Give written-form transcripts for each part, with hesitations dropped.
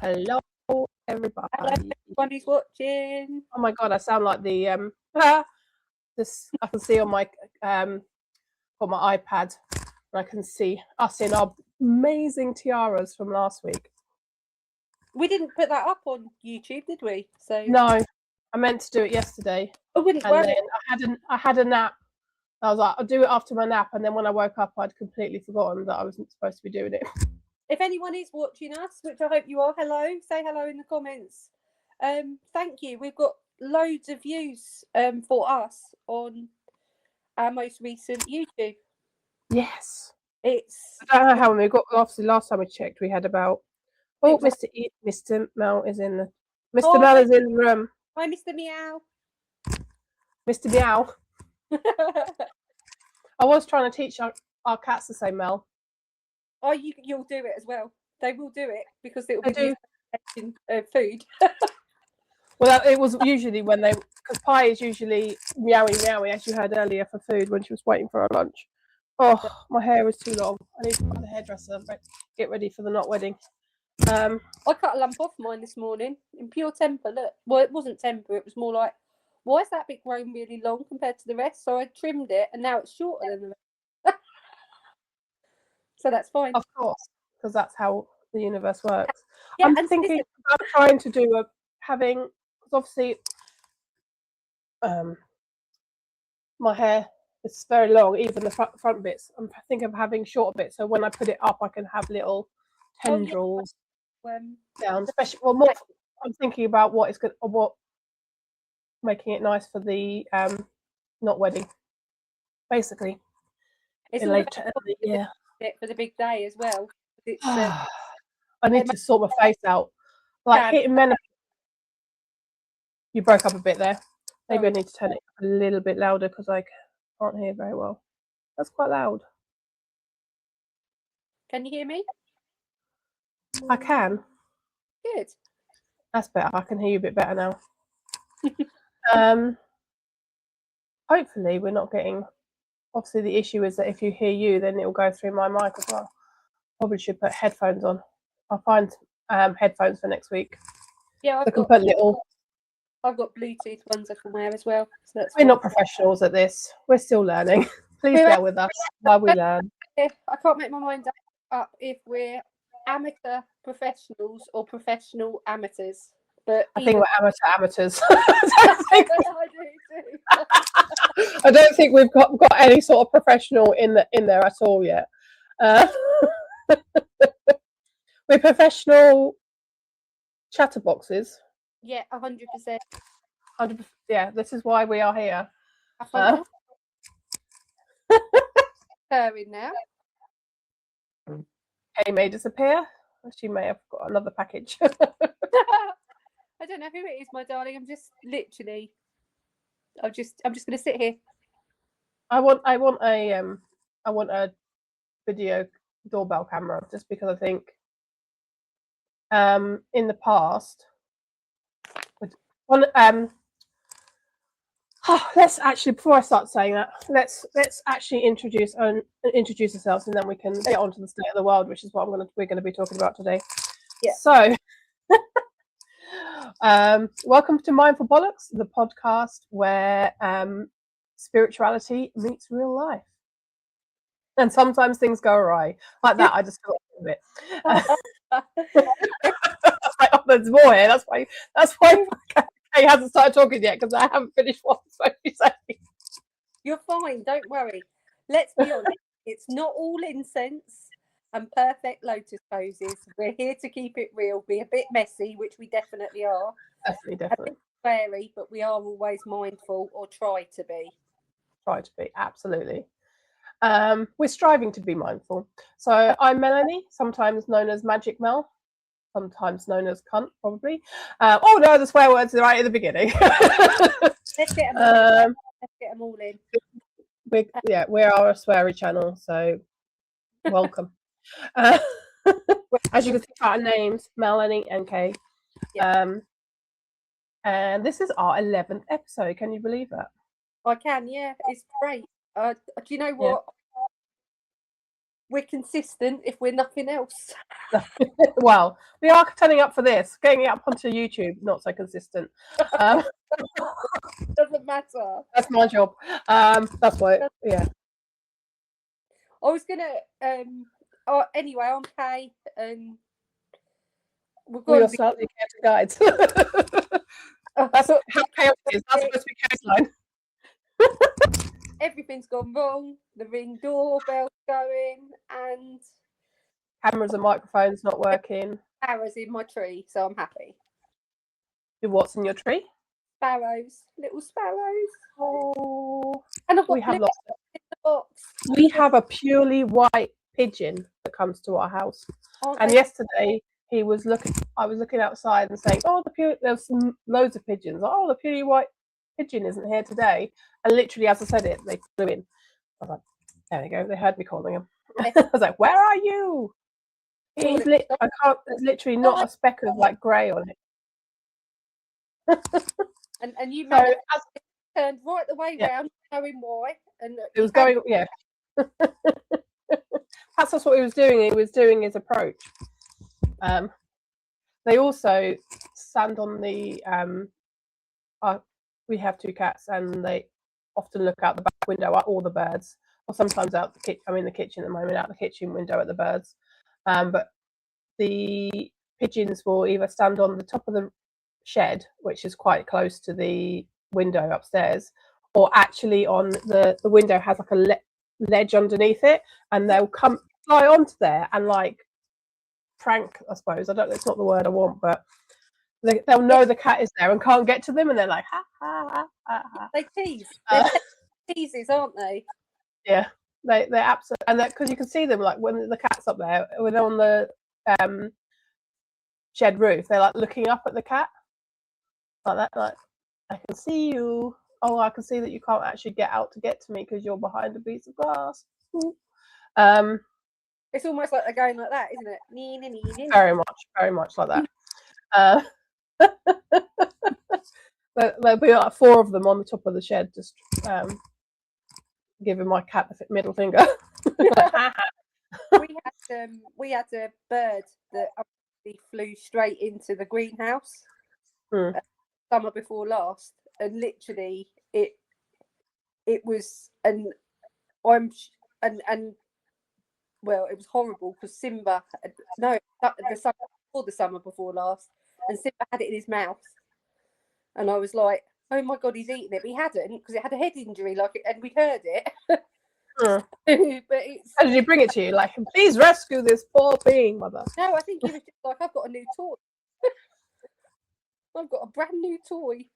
Hello, everybody. Hello, everyone who's watching. Oh my god, I sound like the this I can see on my iPad, and I can see us in our amazing tiaras from last week. We didn't put that up on YouTube, did we? So No, I meant to do it yesterday, I wouldn't and worry. then I had a nap. I was like, I'll do it after my nap, and then when I woke up, I'd completely forgotten that I wasn't supposed to be doing it. If anyone is watching us, which I hope you are, hello. Say hello in the comments. Thank you. We've got loads of views for us on our most recent YouTube. Yes. It's I don't know how many we got. Obviously, last time we checked, we had about. Oh, Mr. Mel is in the. Mr. Mel is in the room. Hi, Mr. Meow. Mr. Meow. I was trying to teach our cats to say Mel. Oh, you'll do it as well. They will do it because it will They be food. Well, it was usually when they, because Pie is usually meowy, as you heard earlier, for food when she was waiting for her lunch. Oh, my hair is too long. I need to find a hairdresser, get ready for the not wedding. I cut a lump off mine this morning in pure temper. Look, well, it wasn't temper. It was more like, why is that bit grown really long compared to the rest? So I trimmed it, and now it's shorter than the rest. So that's fine. Of course, because that's how the universe works. Yeah, I'm thinking about trying to do because obviously, my hair is very long, even the front bits. I'm thinking of having shorter bits, so when I put it up, I can have little tendrils down. Especially, well, more. I'm thinking about what is good, or what making it nice for the not wedding, basically. It's later, yeah. For the big day as well. It's, I need to sort my face out. Like hitting menopause. You broke up a bit there. Maybe I need to turn it a little bit louder because I can't hear very well. That's quite loud. Can you hear me? I can. Good. That's better. I can hear you a bit better now. Hopefully we're not getting. Obviously, the issue is that if you hear you, then it will go through my mic as well. Probably should put headphones on. I'll find headphones for next week. Yeah, I've got Bluetooth ones I can wear as well. So we're not professionals at this. We're still learning. Please bear with us while we learn. I can't make my mind up if we're amateur professionals or professional amateurs. But I think we're amateurs. I do too. I don't think we've got any sort of professional in there at all yet. We're professional chatterboxes. Yeah, 100%. 100%. Yeah, this is why we are here. Purring now. Kay may disappear. She may have got another package. I don't know who it is, my darling. I'm just going to sit here. I want a video doorbell camera just because I think in the past let's actually, before I start saying that, let's actually introduce ourselves, and then we can get on to the state of the world, which is what we're going to be talking about today. Yeah. So welcome to Mindful Bollocks, the podcast where spirituality meets real life. And sometimes things go awry. Like that, I just got a bit. Oh, there's more here. That's why Kay hasn't started talking yet, because I haven't finished what I'm supposed to be saying. You're fine, don't worry. Let's be honest, it's not all incense and perfect lotus poses. We're here to keep it real, be a bit messy, which we definitely are. Definitely. A bit scary, but we are always mindful, or try to be. Absolutely. We're striving to be mindful. So I'm Melanie, sometimes known as Magic Mel, sometimes known as cunt, probably. Oh no, the swear words are right at the beginning. Let's get them all in. We are a sweary channel, so welcome. As you can see by our names, Melanie and Kay. Yeah. And this is our 11th episode. Can you believe that? I can, yeah. It's great. Do you know what? we're consistent if we're nothing else. Well, we are turning up for this. Getting it up onto YouTube, not so consistent. Doesn't matter. That's my job. That's why. Yeah. I was gonna. Anyway, I'm Kay, and We are slightly chaotic guides. That's how chaos is. That's supposed to be Kay's line. Everything's gone wrong. The Ring doorbell's going, and Cameras and microphones not working. arrows in my tree, so I'm happy. What's in your tree? Sparrows, little sparrows. Oh, And I've got we have lots. in the box. We have a purely white pigeon that comes to our house. And yesterday he was looking. I was looking outside and saying, "Oh, there's some loads of pigeons. Oh, the purely white pigeon isn't here today." And literally, as I said it, they flew in. I was like, "There we go." They heard me calling him. I was like, "Where are you?" I can't. There's literally not a speck of like grey on it. And you So, turned right the way round, knowing why, and it was going. Yeah. That's what he was doing. He was doing his approach. They also stand on the. We have 2 cats, and they often look out the back window at all the birds, or sometimes out the kitchen. I'm in the kitchen at the moment, out the kitchen window at the birds. But the pigeons will either stand on the top of the shed, which is quite close to the window upstairs, or actually on the window has like a ledge underneath it, and they'll come fly onto there and like prank, I suppose. I don't know, it's not the word I want, but they'll know the cat is there and can't get to them, and they're like ha ha ha ha, ha. They tease. They're teases, aren't they? Yeah, they're absolutely, and because you can see them like when the cat's up there, when they're on the shed roof, they're like looking up at the cat like that, like, I can see you. Oh, I can see that you can't actually get out to get to me because you're behind a piece of glass. It's almost like they're going like that, isn't it? Very much like that. There'll be like 4 of them on the top of the shed, just giving my cat the middle finger. We had a bird that flew straight into the greenhouse summer before last, and literally it was and well, it was horrible because Simba the summer before last, and Simba had it in his mouth, and I was like, oh my god, he's eating it, but he hadn't, because it had a head injury, and we heard it. But how did he bring it to you? Like, please rescue this poor being, mother. No, I think he was just like, I've got a new toy. I've got a brand new toy.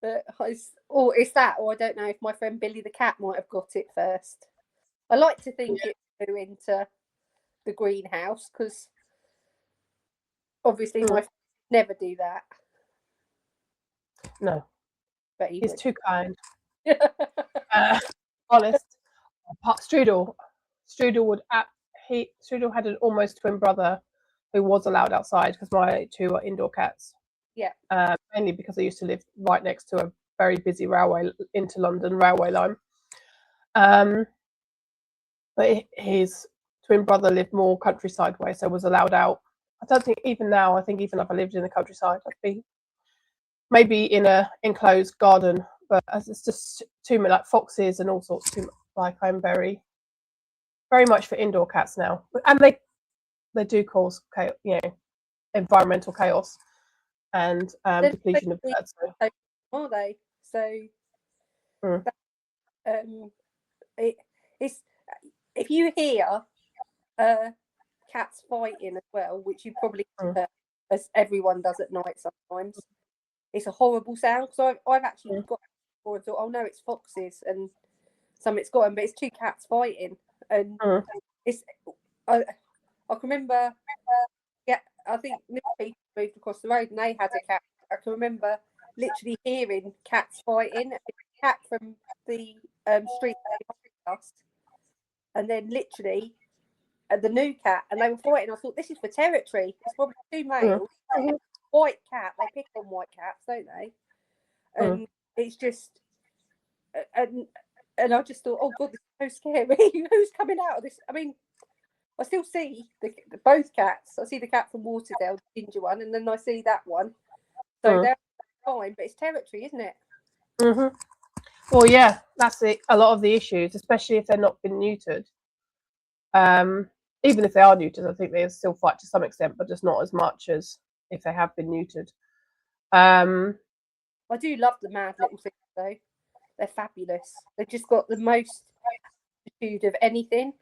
But it's that, or I don't know if my friend Billy the cat might have got it first. I like to think it flew into the greenhouse, because obviously my friend never do that. No, but he's too kind. Honest. Strudel would Strudel had an almost twin brother who was allowed outside, because my 2 are indoor cats. Yeah. Mainly because I used to live right next to a very busy into London railway line. But his twin brother lived more countryside way, so was allowed out. I don't think even now. I think even if I lived in the countryside, I'd be maybe in a enclosed garden. But as it's just too many, like foxes and all sorts. Like, I'm very, very much for indoor cats now, and they do cause chaos, environmental chaos and depletion of birds. So, are they? So it's, if you hear cats fighting as well, which you probably hear, as everyone does at night sometimes, it's a horrible sound. So I've actually got or thought, oh no, it's foxes, and it's got them, but it's 2 cats fighting, and it's I can remember. I think people moved across the road and they had a cat. I can remember literally hearing cats fighting. A cat from the street behind us, and then literally the new cat, and they were fighting. I thought, this is for territory. It's probably 2 males. White cat. They pick on white cats, don't they? And it's just, and I just thought, oh god, this is so scary. Who's coming out of this? I mean, I still see both cats. I see the cat from Waterdale, the ginger one, and then I see that one. So they're fine, but it's territory, isn't it? Mm-hmm. Well, yeah, that's it. A lot of the issues, especially if they're not been neutered. Even if they are neutered, I think they still fight to some extent, but just not as much as if they have been neutered. I do love the mad little things, though. They're fabulous. They've just got the most attitude of anything.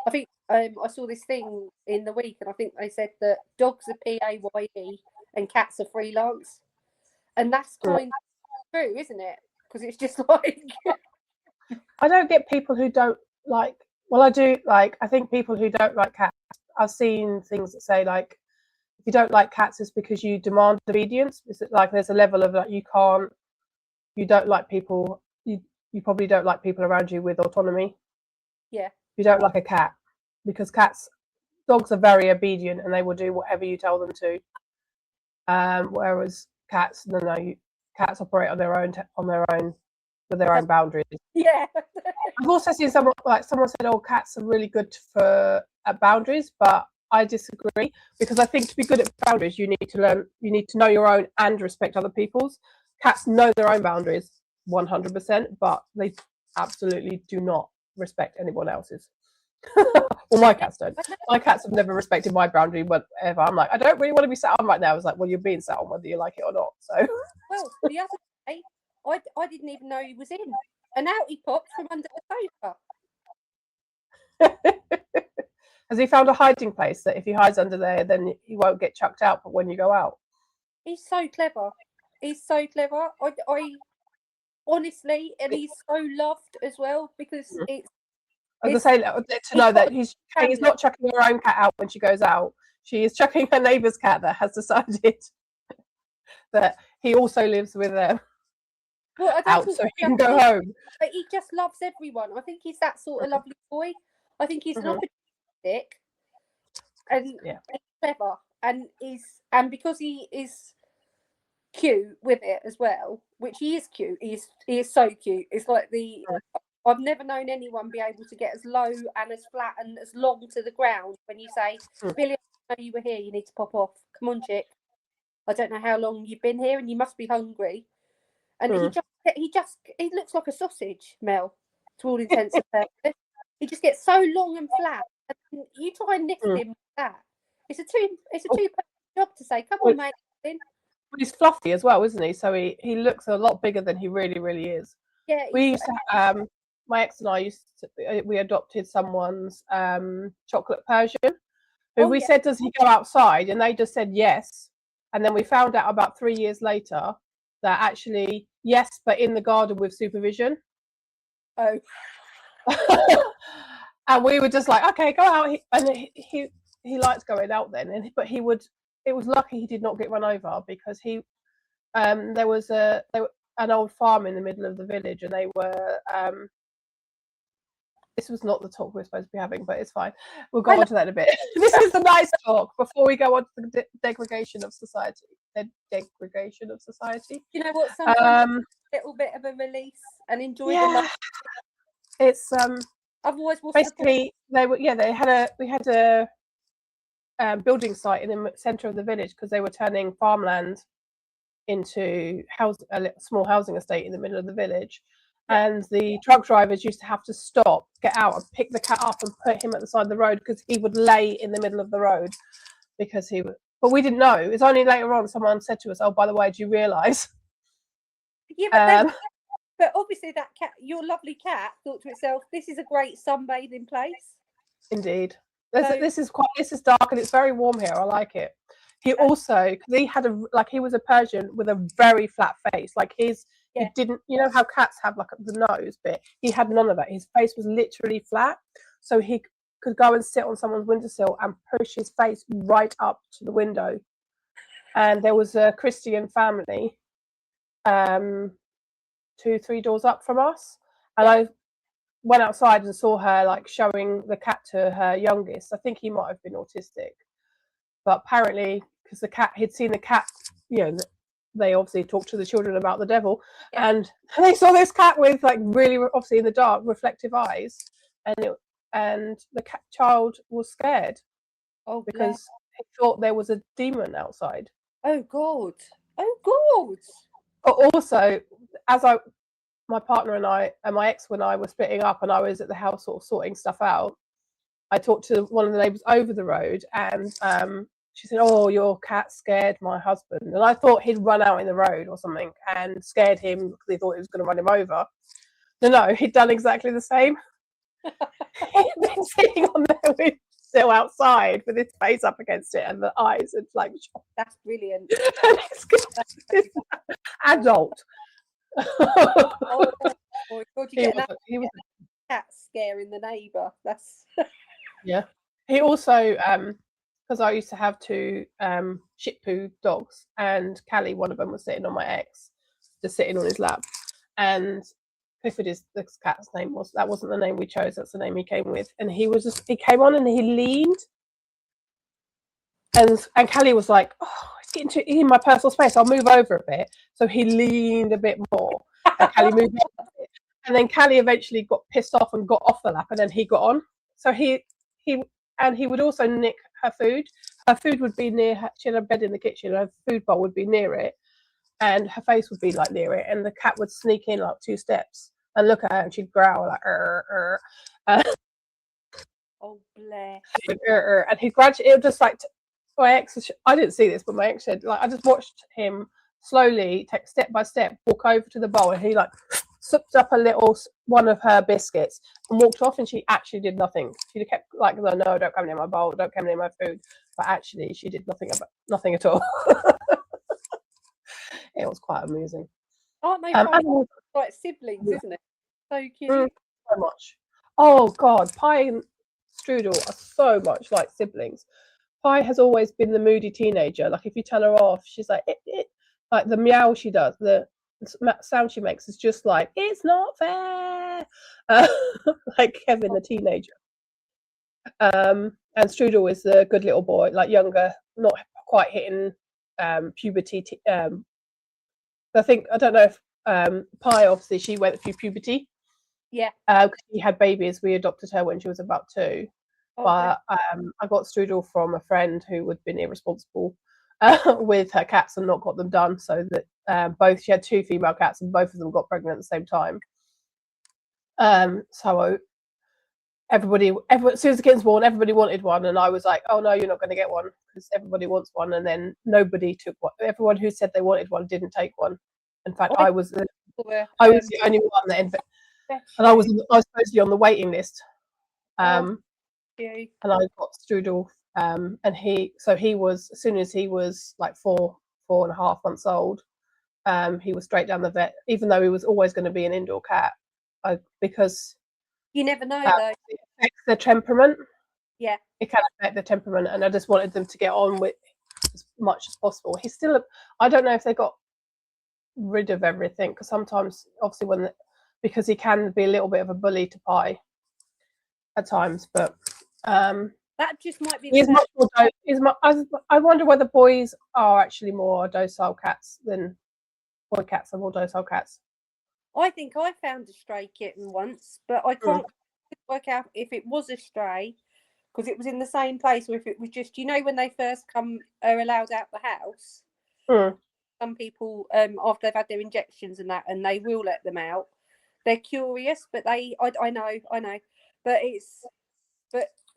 I think I saw this thing in the week, and I think they said that dogs are PAYE and cats are freelance, and that's kind of true, isn't it? Because it's just like I don't get people who don't like. Well, I do like. I think people who don't like cats. I've seen things that say like, if you don't like cats, it's because you demand obedience. Is it like there's a level of like you don't like people. You probably don't like people around you with autonomy. Yeah. You don't like a cat because dogs are very obedient and they will do whatever you tell them to. Whereas cats, no, cats operate on their own with their own boundaries. Yeah. I've also seen someone said, "Oh, cats are really good for at boundaries," but I disagree because I think to be good at boundaries, you need to know your own and respect other people's. Cats know their own boundaries 100%, but they absolutely do not respect anyone else's. Well, my cats don't. My cats have never respected my boundary whatever. I'm like, I don't really want to be sat on right now. It's like, well, you're being sat on whether you like it or not. So. Well, the other day, I didn't even know he was in, and out he popped from under the sofa. Has he found a hiding place that if he hides under there, then he won't get chucked out? But when you go out, he's so clever. He's so clever. I honestly, and he's so loved as well because it's. As I say, to know that he's not chucking her own cat out when she goes out. She is chucking her neighbour's cat that has decided that he also lives with them out, so he can go home. But he just loves everyone. I think he's that sort of lovely boy. I think he's an opportunistic and he's clever, and because he is cute with it as well, which he is cute. He is so cute. It's like I've never known anyone be able to get as low and as flat and as long to the ground when you say, Billy, I know you were here, you need to pop off. Come on, chick. I don't know how long you've been here and you must be hungry. And he looks like a sausage, Mel, to all intents and purposes. He just gets so long and flat. And you try and lift him with that. It's a two-person job to say, come on, mate. He's fluffy as well, isn't he? So he looks a lot bigger than he really, really is. Yeah. We used to my ex and I we adopted someone's chocolate Persian, who we said, does he go outside? And they just said yes. And then we found out about 3 years later that actually, yes, but in the garden with supervision. Oh. And we were just like, okay, go out. And he likes going out then. But it was lucky he did not get run over because there was an old farm in the middle of the village, and they were this was not the talk we're supposed to be having, but it's fine. We'll go on to that in a bit. This is the nice talk before we go on to the degradation of society. Degradation of society. You know what? Sometimes a little bit of a release and enjoy the life. It's otherwise basically we had a building site in the centre of the village because they were turning farmland into a small housing estate in the middle of the village. And the truck drivers used to have to stop, get out and pick the cat up and put him at the side of the road because he would lay in the middle of the road because he would. But we didn't know. It's only later on someone said to us, "Oh, by the way, do you realise?" Yeah, but obviously that cat, your lovely cat, thought to itself, "This is a great sunbathing place." Indeed, this is dark and it's very warm here. I like it. He also, because he was a Persian with a very flat face, like his. He didn't, you know how cats have like the nose bit? He had none of that. His face was literally flat. So he could go and sit on someone's windowsill and push his face right up to the window. And there was a Christian family 2-3 doors up from us. And I went outside and saw her like showing the cat to her youngest. I think he might have been autistic. But apparently, because he'd seen the cat, they obviously talked to the children about the devil, and they saw this cat with like really, obviously in the dark, reflective eyes. and the child was scared because he thought there was a demon outside. Oh God! Oh God! But also, my partner and I and my ex, when I was splitting up and I was at the house sort of sorting stuff out, I talked to one of the neighbours over the road, and she said, "Oh, your cat scared my husband," and I thought he'd run out in the road or something and scared him because he thought he was going to run him over. No, he'd done exactly the same. He'd been sitting on the windowsill outside with his face up against it and the eyes and like. That's brilliant. Adult. Oh God! He was a cat scaring the neighbour. That's yeah. He also because I used to have 2 Shih Tzu dogs, and Callie, one of them, was sitting on my ex, just sitting on his lap, and Clifford is the cat's name. That wasn't the name we chose, that's the name he came with, and he came on and he leaned, and Callie was like, "Oh, it's getting in my personal space, I'll move over a bit." So he leaned a bit more, and Callie moved over a bit. And then Callie eventually got pissed off and got off the lap, and then he got on. So he would also nick her food. Her food would be near her. She had a bed in the kitchen. Her food bowl would be near it, and her face would be like near it. And the cat would sneak in like 2 steps and look at her, and she'd growl like oh bless. And he gradually, it was just like my ex. I didn't see this, but my ex said, like, I just watched him slowly, take step by step, walk over to the bowl, and he like sucked up a little one of her biscuits and walked off, and she actually did nothing. She kept like, no, don't come near my bowl, don't come near my food, but actually she did nothing at all. It was quite amusing. Aren't they like siblings, isn't it? So cute. So much. Oh God, Pie and Strudel are so much like siblings. Pie has always been the moody teenager. Like if you tell her off, she's like like the meow she does, the sound she makes is just like, it's not fair. Like Kevin the teenager. And Strudel is the good little boy, like younger, not quite hitting puberty. I don't know if Pie, obviously she went through puberty. Yeah. She had babies. We adopted her when she was about 2. But I got Strudel from a friend who had been irresponsible with her cats and not got them done, so that she had 2 female cats and both of them got pregnant at the same time. So everybody, as soon as the kitten's born, everybody wanted one, and I was like, "Oh no, you're not going to get one because everybody wants one." And then nobody took one. Everyone who said they wanted one didn't take one. In fact, I was the only one that, and I was supposed to be on the waiting list. And I got Strudel, and he was, as soon as he was like 4.5 months old, he was straight down the vet, even though he was always going to be an indoor cat, because you never know though. It affects their temperament. Yeah, it can affect their temperament, and I just wanted them to get on with as much as possible. He's still I don't know if they got rid of everything, because sometimes, obviously, because he can be a little bit of a bully to Pie at times, but that just might be. I wonder whether boys are actually more docile cats than boy cats are more docile cats. I think I found a stray kitten once, but I can't work out if it was a stray because it was in the same place, or if it was just, when they first are allowed out the house. Some people, after they've had their injections and that, and they will let them out. They're curious, but I know, but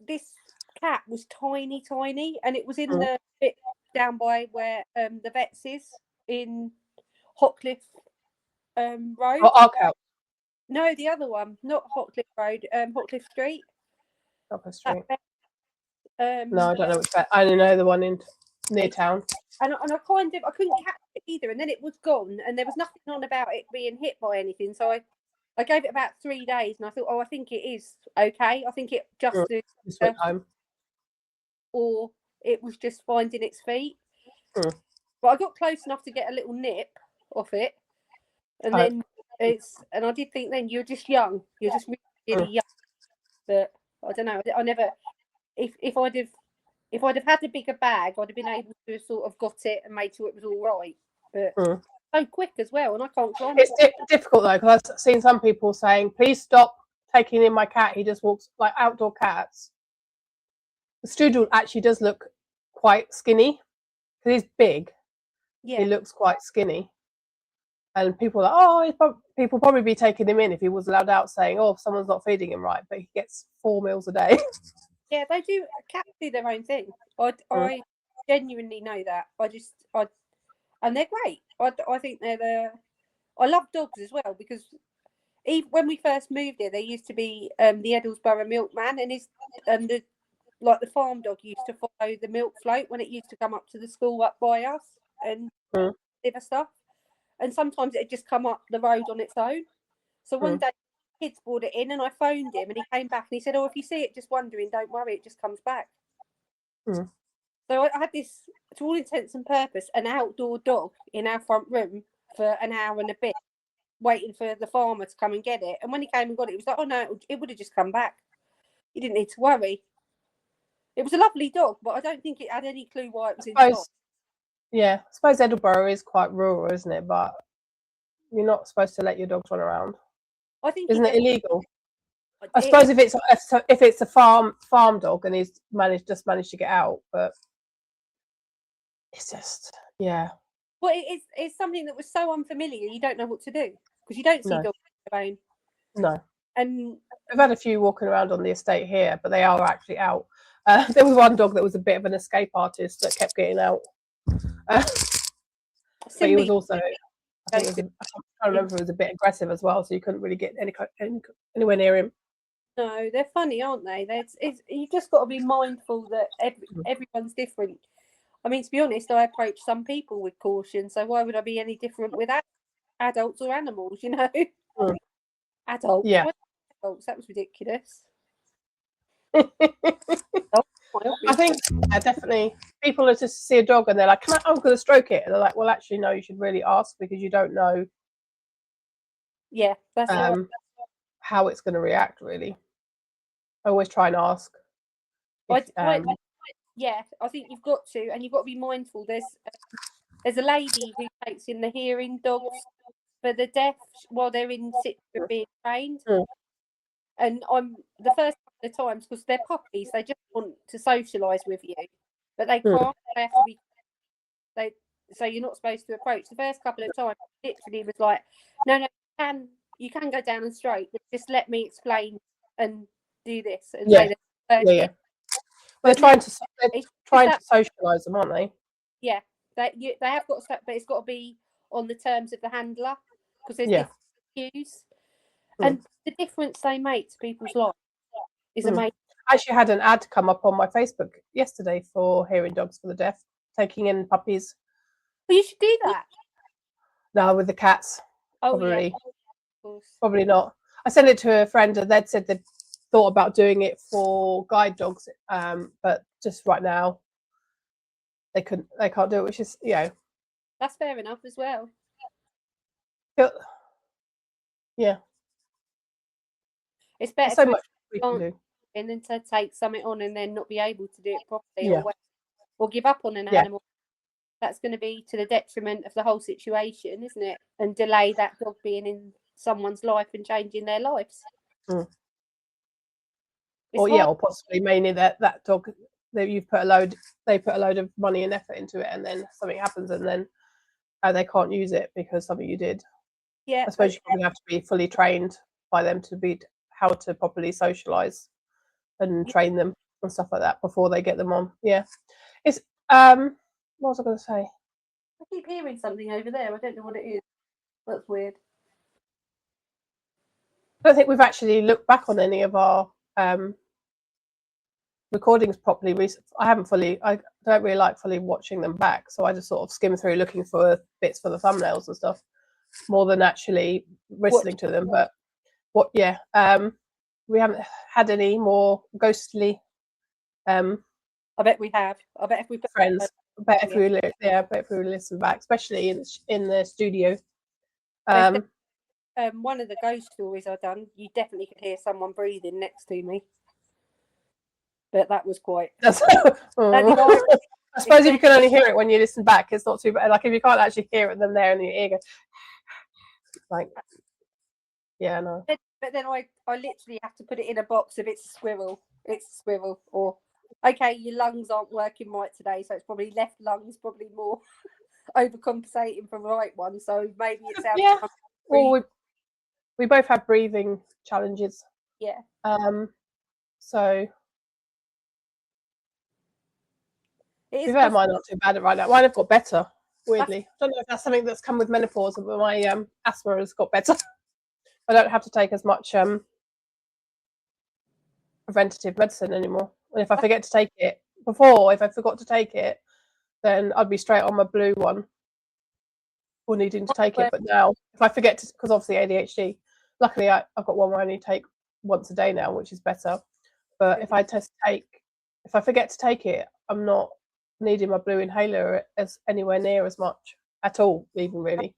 this cat was tiny, and it was in the bit down by where the Vets is in Hotcliffe Road. No, the other one, not Hotcliffe Road, Hotcliffe Street. Hotcliffe Street. No, I don't know which vet. I only know the one in near town. And I couldn't catch it either, and then it was gone, and there was nothing on about it being hit by anything. So I gave it about 3 days, and I thought, I think it is okay. I think it just went home, or it was just finding its feet. But I got close enough to get a little nip off it, and then and I did think then you're just young, you're just really young. But I don't know. I never. If I'd have had a bigger bag, I'd have been able to sort of got it and made sure it was all right. But so quick as well, and I can't climb. It's difficult though, because I've seen some people saying, "Please stop taking in my cat, he just walks like outdoor cats. The Strudel actually does look quite skinny because he's big. Yeah. He looks quite skinny, and people are like, oh, people probably be taking him in if he was allowed out, saying, oh, someone's not feeding him right, but he gets 4 meals a day. Yeah, they do. Cats do their own thing. I genuinely know that. And they're great. I think they're I love dogs as well, because even when we first moved here, there used to be the Edlesborough milkman, and the farm dog used to follow the milk float when it used to come up to the school up by us and deliver stuff. And sometimes it'd just come up the road on its own. So one day, kids brought it in, and I phoned him, and he came back and he said, "Oh, if you see it just wandering, don't worry, it just comes back." So I had this, to all intents and purposes, an outdoor dog in our front room for an hour and a bit, waiting for the farmer to come and get it. And when he came and got it, it was like, oh no, it would have just come back. You didn't need to worry. It was a lovely dog, but I don't think it had any clue why it was inside. Yeah, I suppose Edinburgh is quite rural, isn't it? But you're not supposed to let your dogs run around. I think isn't it illegal? I suppose if it's a farm dog and he's just managed to get out, but it's just Well, it's something that was so unfamiliar. You don't know what to do because you don't see dogs alone. No. And I've had a few walking around on the estate here, but they are actually out. There was one dog that was a bit of an escape artist that kept getting out. But he was also, I can't remember, he was a bit aggressive as well, so you couldn't really get anywhere near him. No, they're funny, aren't they? You just got to be mindful that everyone's different. I mean, to be honest, I approach some people with caution, so why would I be any different with adults or animals, you know? Adults? Yeah. Adults, that was ridiculous. I think definitely people are just see a dog and they're like, I'm going to stroke it. And they're like, well, actually, no, you should really ask because you don't know that's how it's going to react, really. I always try and ask. Yeah, I think you've got to, and you've got to be mindful. There's a lady who takes in the hearing dogs for the deaf while they're in situ being trained. And I'm the first couple of times, because they're puppies, they just want to socialise with you, but they can't. They have to be. So you're not supposed to approach. The first couple of times, literally was like, no, you can go down and stroke, but just let me explain and do this and say that. Well, they're trying to socialise them, aren't they? Yeah, they have got, but it's got to be on the terms of the handler, because there's different cues, and the difference they make to people's lives is amazing. I actually had an ad come up on my Facebook yesterday for hearing dogs for the deaf, taking in puppies. Well, you should do that. No, with the cats. Probably not. I sent it to a friend, and they'd said they'd thought about doing it for guide dogs, but just right now they can't do it, which is that's fair enough as well. Yeah, it's better so much we can do, and then to take something on and then not be able to do it properly, or give up on an animal. That's going to be to the detriment of the whole situation, isn't it? And delay that dog being in someone's life and changing their lives. Or possibly mainly that dog that they put a load of money and effort into it, and then something happens, and then they can't use it because something you did. I suppose you probably have to be fully trained by them to be how to properly socialise and train them and stuff like that before they get them on. It's what was I going to say? I keep hearing something over there. I don't know what it is. That's weird. I don't think we've actually looked back on any of our recordings properly recently. I don't really like fully watching them back, so I just sort of skim through looking for bits for the thumbnails and stuff more than actually listening to them. But we haven't had any more ghostly I bet we have. I bet if we put friends. I bet if we listen back, especially in the studio. One of the ghost stories I've done, you definitely could hear someone breathing next to me. But that was quite. I suppose if you can only hear it when you listen back, it's not too bad. Like if you can't actually hear it, then there in your ear, go like, no. but then I literally have to put it in a box if it's a squirrel. It's a squirrel. Or, okay, your lungs aren't working right today, so it's probably left lungs, probably more overcompensating for right one. So maybe it's out. Yeah. Well, we both have breathing challenges. Yeah. So It is mine are not too bad right now. Mine have got better, weirdly. I don't know if that's something that's come with menopause, but my asthma has got better. I don't have to take as much preventative medicine anymore. And if I forget to take it, before, if I forgot to take it, then I'd be straight on my blue one or needing to take it. But now, if I forget to, because obviously ADHD, luckily I've got one where I only take once a day now, which is better. But if I forget to take it, I'm not needing my blue inhaler as anywhere near as much at all, even really.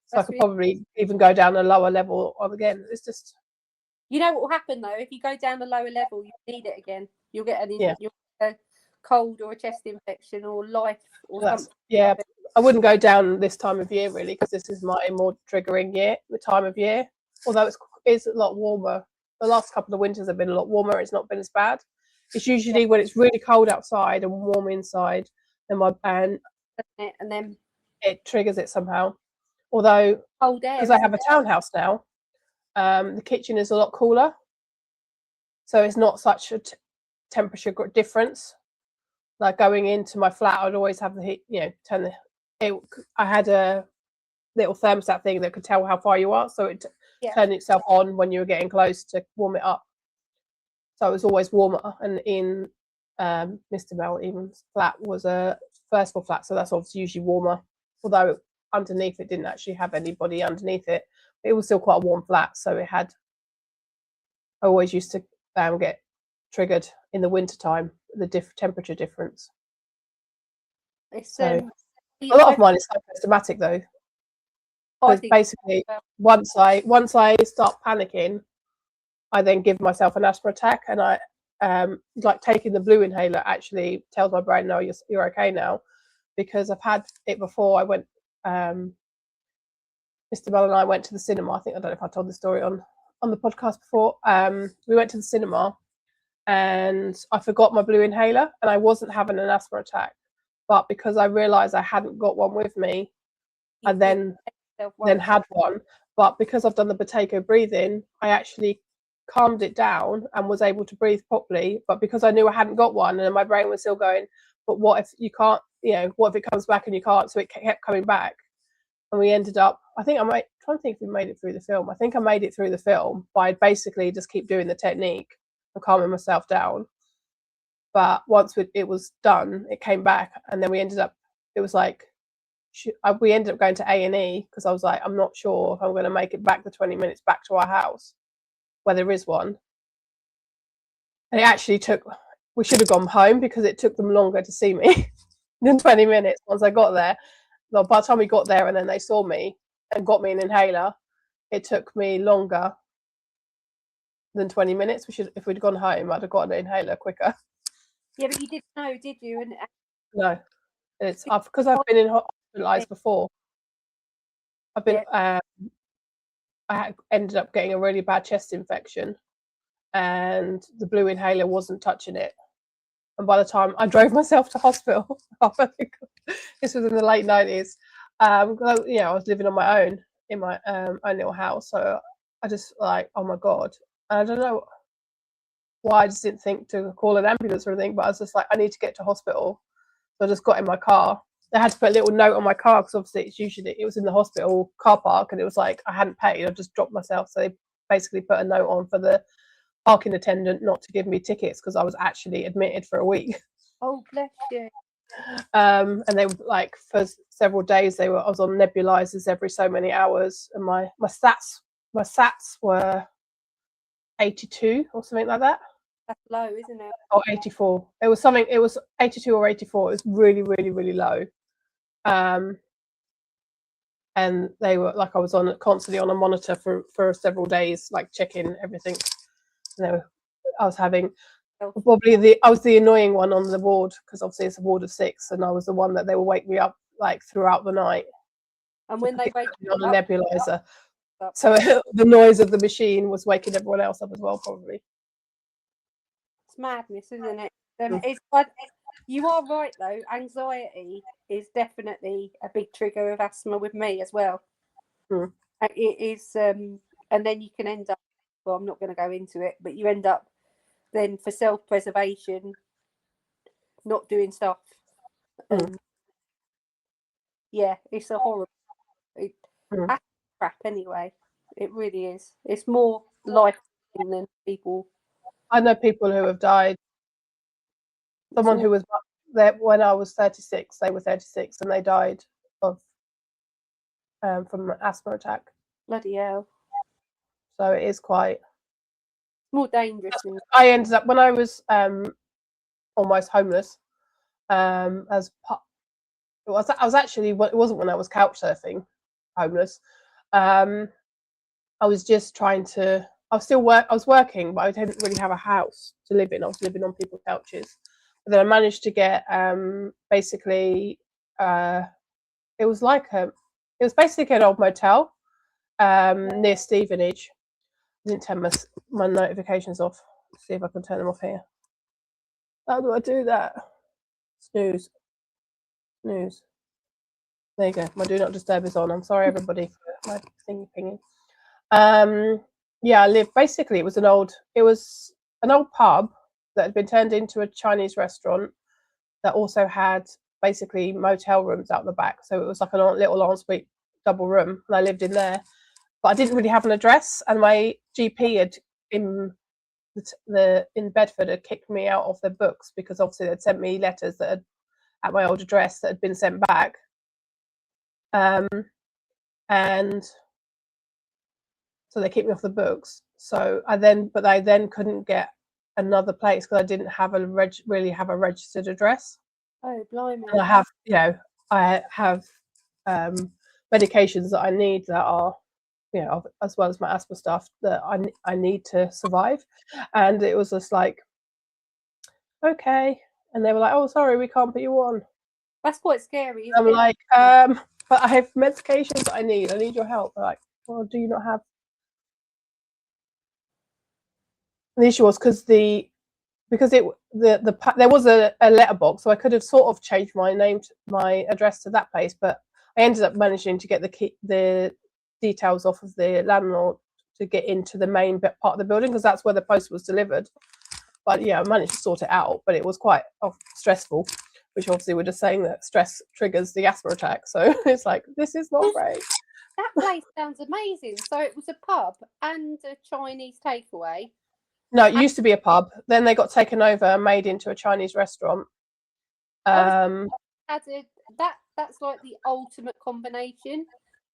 So I could probably even go down a lower level of again. It's just, you know what will happen though, if you go down a lower level, you need it again. You'll get you'll get a cold or a chest infection or life or something. Yeah, I wouldn't go down this time of year really, because this is my more triggering time of year. Although it's a lot warmer. The last couple of winters have been a lot warmer. It's not been as bad. It's usually when it's really cold outside and warm inside, and then it triggers it somehow. Although, because I have a townhouse now, the kitchen is a lot cooler, so it's not such a temperature difference. Like going into my flat, I'd always have the heat, turn I had a little thermostat thing that could tell how far you are, so it turned itself on when you were getting close to warm it up. So it was always warmer. And in Mr. Mel, even flat was a first floor flat, so that's obviously usually warmer. Although underneath it didn't actually have anybody underneath it, it was still quite a warm flat. So I always used to get triggered in the winter time, the temperature difference. So a lot of mine is psychosomatic though. Because basically, once I start panicking, I then give myself an asthma attack, and I like taking the blue inhaler actually tells my brain, no, you're okay now, because I've had it before. I went, Mr. Bell and I went to the cinema. I don't know if I told the story on the podcast before. We went to the cinema, and I forgot my blue inhaler, and I wasn't having an asthma attack, but because I realised I hadn't got one with me, I then had one. But because I've done the potato breathing, I actually calmed it down and was able to breathe properly. But because I knew I hadn't got one, and my brain was still going, but what if you can't, what if it comes back and you can't? So it kept coming back, and we ended up, trying to think if we made it through the film. I think I made it through the film by basically just keep doing the technique and calming myself down. But once it was done, it came back, and then we ended up going to A&E because I was like, I'm not sure if I'm going to make it back the 20 minutes back to our house where there is one. And it actually we should have gone home because it took them longer to see me than 20 minutes once I got there. Well, by the time we got there and then they saw me and got me an inhaler, it took me longer than 20 minutes. If we'd gone home, I'd have got an inhaler quicker. Yeah, but you didn't know, did you? No, it's because I've been hospitalised before. I've been. I ended up getting a really bad chest infection, and the blue inhaler wasn't touching it. And by the time I drove myself to hospital, this was in the late 90s. I was living on my own in my own little house, so I just oh my god, and I don't know why I just didn't think to call an ambulance or anything, but I was just like, I need to get to hospital. So I just got in my car. They had to put a little note on my car because obviously it was in the hospital car park, and it was like I hadn't paid. I just dropped myself, so they basically put a note on for the parking attendant not to give me tickets because I was actually admitted for a week. Oh, bless you. And they for several days I was on nebulizers every so many hours, and my sats were 82 or something like that. That's low, isn't it? Or 84. It was 82 or 84. It was really, really, really low. And they were I was constantly on a monitor for several days, checking everything. I was having I was the annoying one on the ward because obviously it's a ward of 6, and I was the one that they would wake me up throughout the night. And when they wake you on a nebulizer, So the noise of the machine was waking everyone else up as well, probably. It's madness, isn't it? You are right, though. Anxiety is definitely a big trigger of asthma with me as well. Mm. It is, and then you can end up, well, I'm not going to go into it, but you end up then for self-preservation not doing stuff. Yeah, it's a horrible. That's crap anyway. It really is. It's more life than people. I know people who have died. Someone who was there when I was 36, they were 36 and they died of from an asthma attack. Bloody hell. So it is quite more dangerous. I ended up, when I was almost homeless, I was actually, it wasn't when I was couch surfing homeless. I was just trying to, I was working, but I didn't really have a house to live in. I was living on people's couches. But then I managed to get basically, it was basically an old motel near Stevenage. I didn't turn my notifications off. Let's see if I can turn them off here. How do I do that? Snooze. There you go. My do not disturb is on. I'm sorry, everybody, for my thingy pinging. Yeah, I lived, basically, it was an old pub that had been turned into a Chinese restaurant that also had basically motel rooms out the back. So it was like a little ensuite double room, and I lived in there. But I didn't really have an address, and my GP had in Bedford had kicked me out of their books because obviously they'd sent me letters that had, at my old address, that had been sent back. And so they kicked me off the books. So I then couldn't get another place because I didn't have really have a registered address. Oh, blimey! And I have medications that I need that are, as well as my asthma stuff that I need to survive. And it was just like, okay, and they were like, oh, sorry, we can't put you on. That's quite scary. I'm like, but I have medications that I need your help. They're like, well, do you not have? And the issue was because there was a letterbox, so I could have sort of changed my address to that place, but I ended up managing to get the details off of the landlord to get into the main part of the building because that's where the post was delivered. But yeah, I managed to sort it out, but it was quite stressful, which obviously we're just saying that stress triggers the asthma attack. So it's like, this is not great. That place sounds amazing. So it was a pub and a Chinese takeaway. No, it used to be a pub. Then they got taken over and made into a Chinese restaurant. That's like the ultimate combination.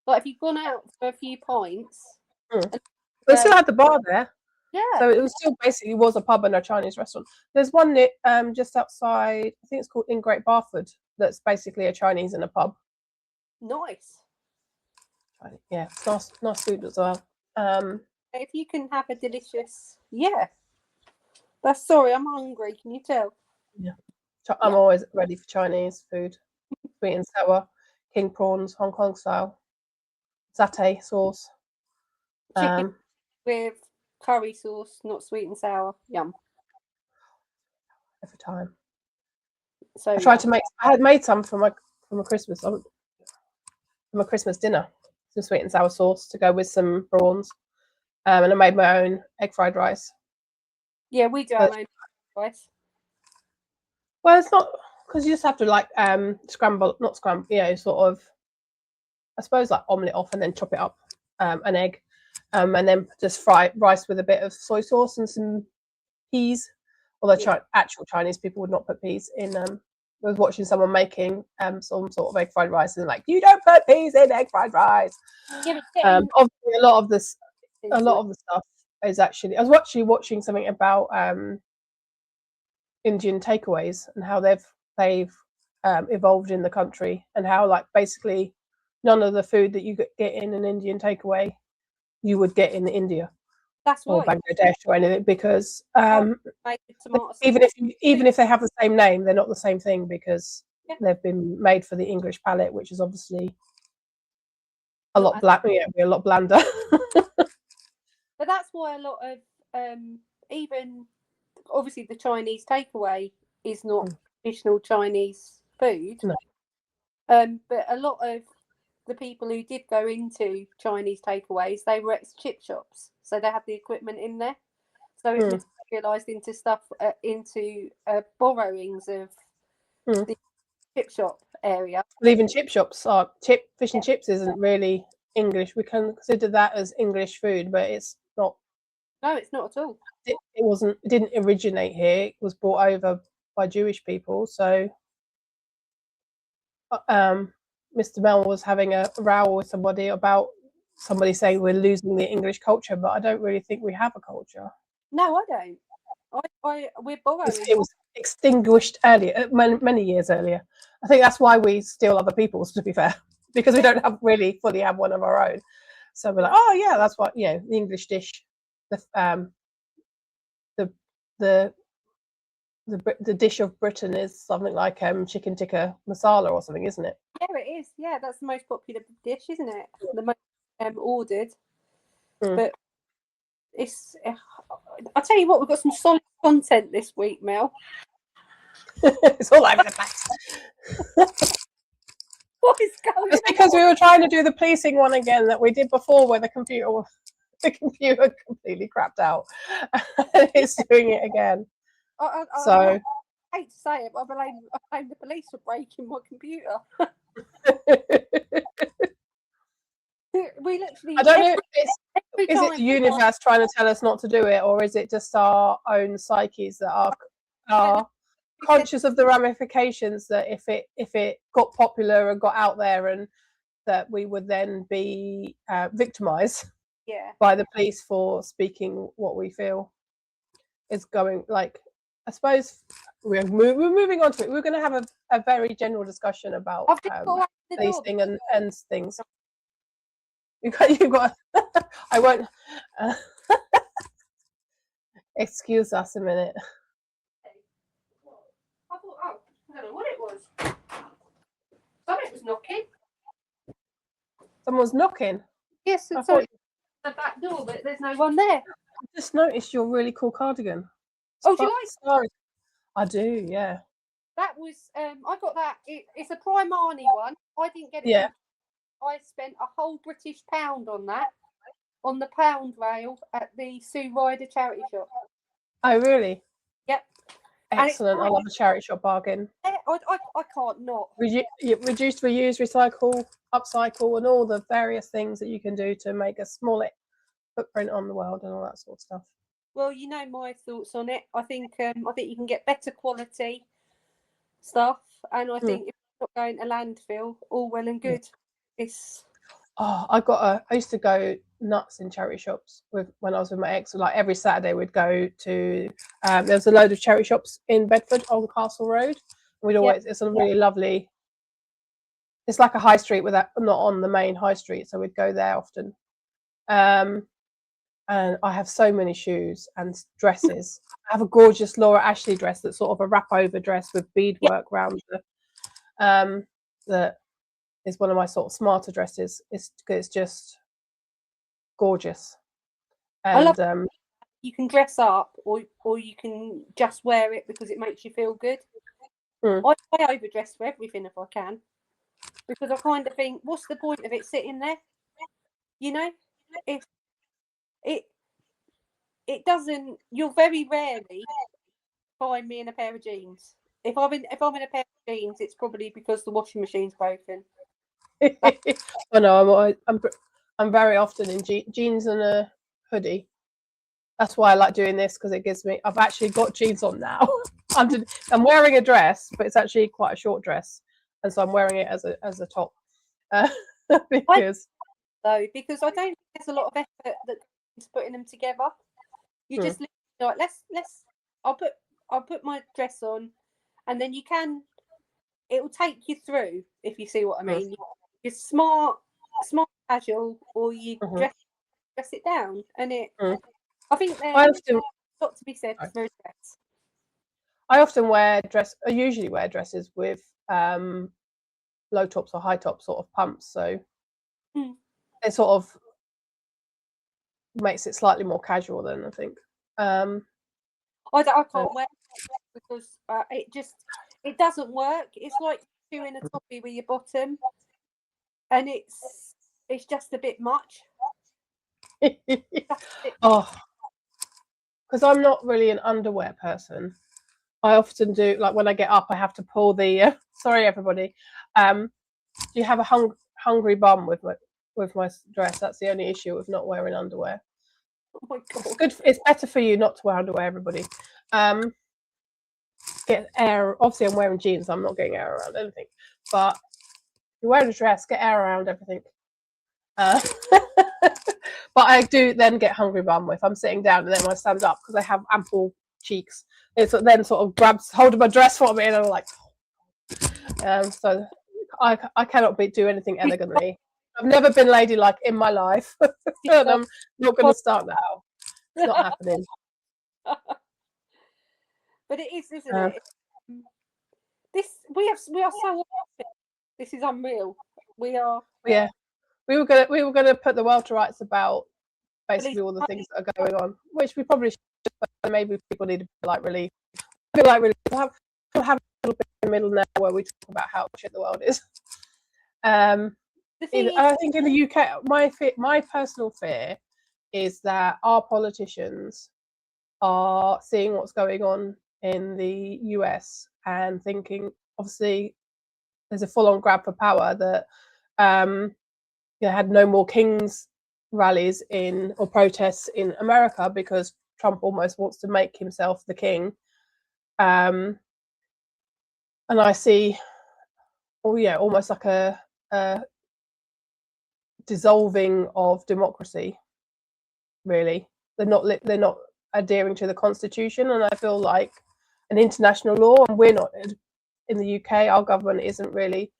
Like if you've gone out for a few pints, they still had the bar there. Yeah. So it was still basically was a pub and a Chinese restaurant. There's one just outside, I think it's called In Great Barford, that's basically a Chinese and a pub. Nice. Yeah, it's nice food as well. If you can have a delicious, sorry, I'm hungry. Can you tell? Yeah, I'm always ready for Chinese food, sweet and sour, king prawns, Hong Kong style, satay sauce, chicken with curry sauce, not sweet and sour. Yum. Every time. So I tried to make. I had made some from a Christmas dinner, some sweet and sour sauce to go with some prawns, and I made my own egg fried rice. Yeah, we do our own rice. Well, it's not, because you just have to like scramble, sort of, I suppose, like omelette off and then chop it up, an egg, and then just fry rice with a bit of soy sauce and some peas. Although actual Chinese people would not put peas in. I was watching someone making some sort of egg fried rice, and like, you don't put peas in egg fried rice. Yeah, obviously, a lot of the stuff is actually. I was actually watching something about Indian takeaways and how they've evolved in the country, and how like basically none of the food that you get in an Indian takeaway you would get in India. That's or right. Bangladesh or anything, because even if they have the same name, they're not the same thing because they've been made for the English palate, which is obviously a lot yeah, be a lot blander. But that's why a lot of even obviously the Chinese takeaway is not traditional Chinese food. No. But a lot of the people who did go into Chinese takeaways, they were at chip shops, so they had the equipment in there. So it materialised into stuff, into borrowings of the chip shop area. Well, even chip shops are fish and chips isn't really English. We can consider that as English food, but it's not. No, it's not at all. It didn't originate here. It was brought over by Jewish people. So, Mr. Mel was having a row with somebody about somebody saying we're losing the English culture, but I don't really think we have a culture. No, I don't. We're borrowing. It was extinguished earlier, many years earlier. I think that's why we steal other people's, to be fair, because we don't really fully have one of our own. So we're like, oh yeah, that's what, the English dish, the dish of Britain is something like chicken tikka masala or something, isn't it? Yeah, it is. Yeah, that's the most popular dish, isn't it? The most ordered. But it's. I'll tell you what, we've got some solid content this week, Mel. It's all over the place. What is going on? It's because we were trying to do the policing one again that we did before, where the computer completely crapped out. It's doing it again. I hate to say it, but I blame the police for breaking my computer. We literally. I don't know. Is it the universe trying to tell us not to do it, or is it just our own psyches that are conscious of the ramifications that if it got popular and got out there, and that we would then be victimized by the police for speaking what we feel is going, like, I suppose we're moving on to it. We're going to have a very general discussion about policing and things. You've got I won't excuse us a minute. I don't know what it was. Something was knocking. Someone was knocking? Yes, it's the back door, but there's no one there. I just noticed your really cool cardigan. Oh, do you like it? I do, yeah. That was I got that. It's a Primani one. I didn't get it. Yeah. I spent a whole British pound on that, on the pound rail at the Sue Ryder charity shop. Oh, really? Yep. Excellent. I love a charity shop bargain. Yeah, I can't not. Reduce, reuse, recycle, upcycle, and all the various things that you can do to make a smaller footprint on the world and all that sort of stuff. Well, you know my thoughts on it. I think you can get better quality stuff, and I think if it's not going to landfill, all well and good. I used to go nuts in charity shops when I was with my ex. Like every Saturday we'd go to there was a load of charity shops in Bedford on Castle Road. We'd always it's a really lovely, it's like a high street with that, not on the main high street, so we'd go there often. And I have so many shoes and dresses. I have a gorgeous Laura Ashley dress that's sort of a wrap over dress with beadwork around the that is one of my sort of smarter dresses. It's just gorgeous. And I love you can dress up or you can just wear it because it makes you feel good. I overdress for everything if I can, because I kind of think, what's the point of it sitting there? You know, if it doesn't. You'll very rarely find me in a pair of jeans. If I'm in a pair of jeans, it's probably because the washing machine's broken. Oh no, I'm very often in jeans and a hoodie. That's why I like doing this, because it gives me. I've actually got jeans on now. I'm wearing a dress, but it's actually quite a short dress, and so I'm wearing it as a top. Because I don't think there's a lot of effort that goes into putting them together. You just like I'll put my dress on, and then it will take you through, if you see what I mean. You're smart casual, or you dress it down, and it. I think there's got to be said for a dress. I often I usually wear dresses with low tops or high tops sort of pumps. So it sort of makes it slightly more casual then, I think. I can't wear it because it doesn't work. It's like doing a toppy with your bottom, and it's just a bit much. Oh, because I'm not really an underwear person. I often do, like when I get up, I have to pull the. Sorry, everybody. Do you have a hungry bum with my dress? That's the only issue with not wearing underwear. Oh my God. It's good. It's better for you not to wear underwear, everybody. Get air. Obviously, I'm wearing jeans. So I'm not getting air around anything. But if you're wearing a dress, get air around everything. But I do then get hungry bum if I'm sitting down, and then when I stand up because I have ample cheeks, it then sort of grabs hold of my dress for me, and I'm like, so I cannot do anything elegantly. I've never been ladylike in my life, and I'm not going to start now. It's not happening. But it is, isn't it? We are so opposite. This is unreal. We are. Yeah, we were gonna put the world to rights about basically all the things that are going on, which we probably should, but maybe people need to be like relief. We'll have a little bit in the middle now where we talk about how shit the world is. I think in the UK, my personal fear is that our politicians are seeing what's going on in the US and thinking, obviously, there's a full-on grab for power that had no more King's rallies or protests in America because Trump almost wants to make himself the king. And I see, almost like a dissolving of democracy. Really, they're not adhering to the Constitution, and I feel like an international law, and we're not in the UK. Our government isn't really,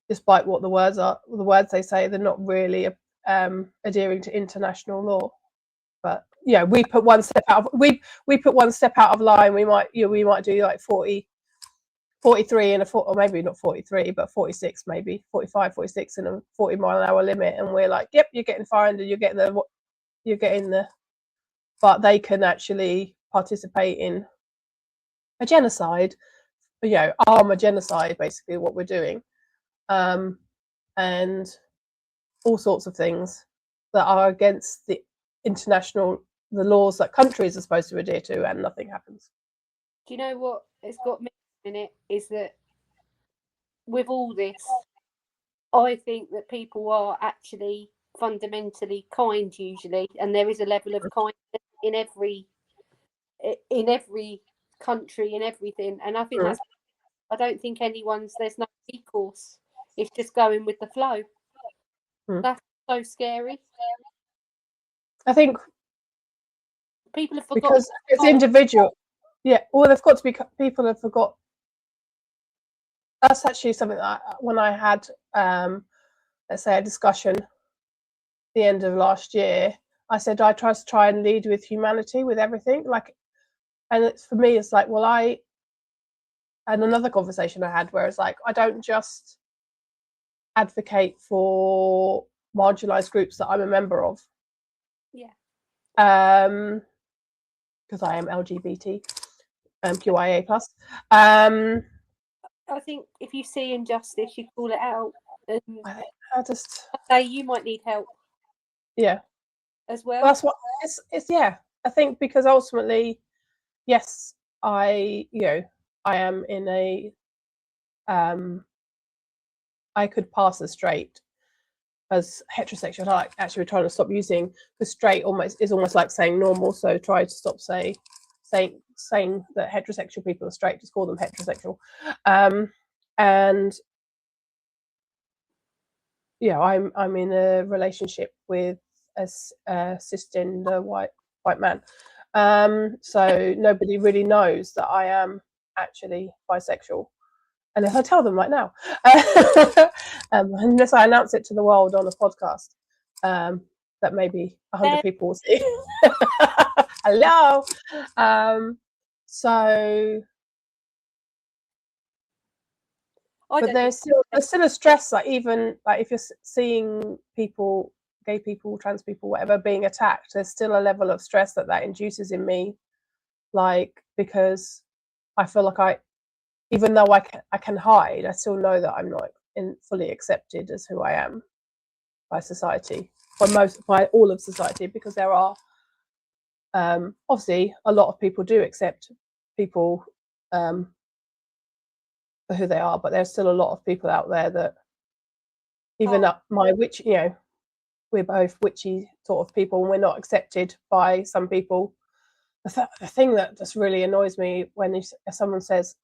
despite what the words they say, they're not really adhering to international law. But we put one step out of line. We might do like 43 and or maybe not 43, but 46, maybe 45, 46 and a 40-mile-an-hour limit, and we're like, yep, you're getting fined and you're getting the. But they can actually participate in a genocide, arm a genocide, basically what we're doing, and all sorts of things that are against the laws that countries are supposed to adhere to, and nothing happens. Do you know what it's got me in it is that with all this, I think that people are actually fundamentally kind usually, and there is a level of kindness in every country, in everything, and I think that's. I don't think there's no recourse. It's just going with the flow. That's so scary. I think people have forgotten because it's individual. Yeah, well, they've got to be. People have forgot. That's actually something that when I had, let's say, a discussion at the end of last year, I said I try and lead with humanity, with everything. And for me, it's like, and another conversation I had where it's like, I don't just advocate for marginalized groups that I'm a member of. Yeah. Because I am LGBT, QIA plus. I think if you see injustice, you call it out. And I say you might need help. Yeah. As well. That's what it's. Yeah, I think because ultimately, yes, I am in a. I could pass as straight as heterosexual. We're trying to stop using because straight is almost like saying normal. So try to stop saying that heterosexual people are straight. Just call them heterosexual. And I'm in a relationship with a cisgender white man. So nobody really knows that I am actually bisexual. Unless I tell them right now, unless I announce it to the world on a podcast, that maybe 100 people will see. Hello. So But there's still a stress, like even like if you're seeing people, gay people, trans people, whatever, being attacked, there's still a level of stress that induces in me, like, because I feel like even though I can hide, I still know that I'm not fully accepted as who I am by society, by all of society, because there are obviously a lot of people do accept people for who they are, but there's still a lot of people out there that even my witch, we're both witchy sort of people, and we're not accepted by some people. The thing that just really annoys me when if someone says,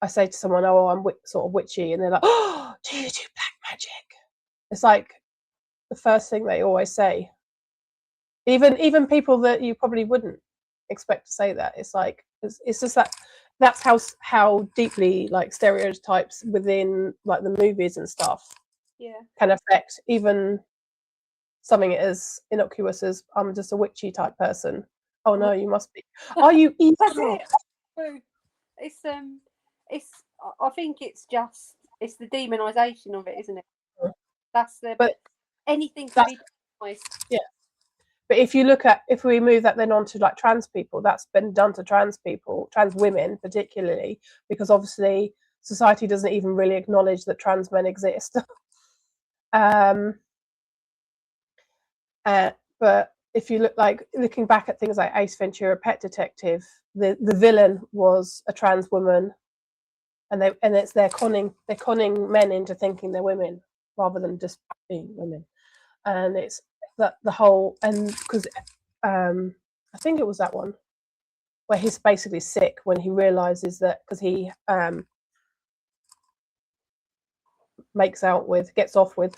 I say to someone, "Oh, I'm sort of witchy," and they're like, "Oh, do you do black magic?" It's like the first thing they always say. Even people that you probably wouldn't expect to say that. It's like it's just that's how deeply like stereotypes within like the movies and stuff can affect even something as innocuous as I'm just a witchy type person. Oh no, you must be. Are you evil? That's it. It's I think it's the demonisation of it, isn't it? That's but anything can be demonised. Yeah. But if we move that then onto like trans people, that's been done to trans people, trans women particularly, because obviously society doesn't even really acknowledge that trans men exist. But if you looking back at things like Ace Ventura: Pet Detective, the villain was a trans woman, and they're conning men into thinking they're women rather than just being women, and it's that the whole, and because I think it was that one where he's basically sick when he realizes that, because he gets off with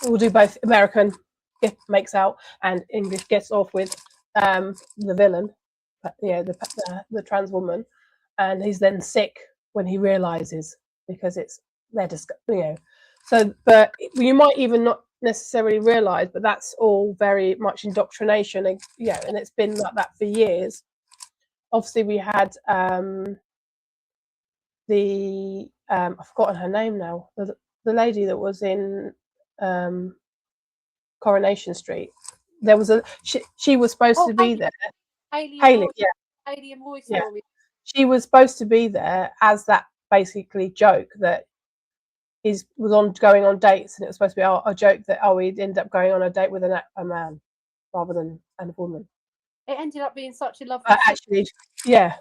we'll do both American, makes out, and English, gets off with the villain, the trans woman, and he's then sick when he realizes, because they're just so, but you might even not necessarily realize, but that's all very much indoctrination, and it's been like that for years. Obviously we had I've forgotten her name now, the lady that was in Coronation Street. There was she was supposed to be there. Hayley, Alien voice. Yeah. She was supposed to be there as that basically joke that was going on dates, and it was supposed to be a joke that he'd end up going on a date with a man rather than a woman. It ended up being such a lovely. Actually, yeah.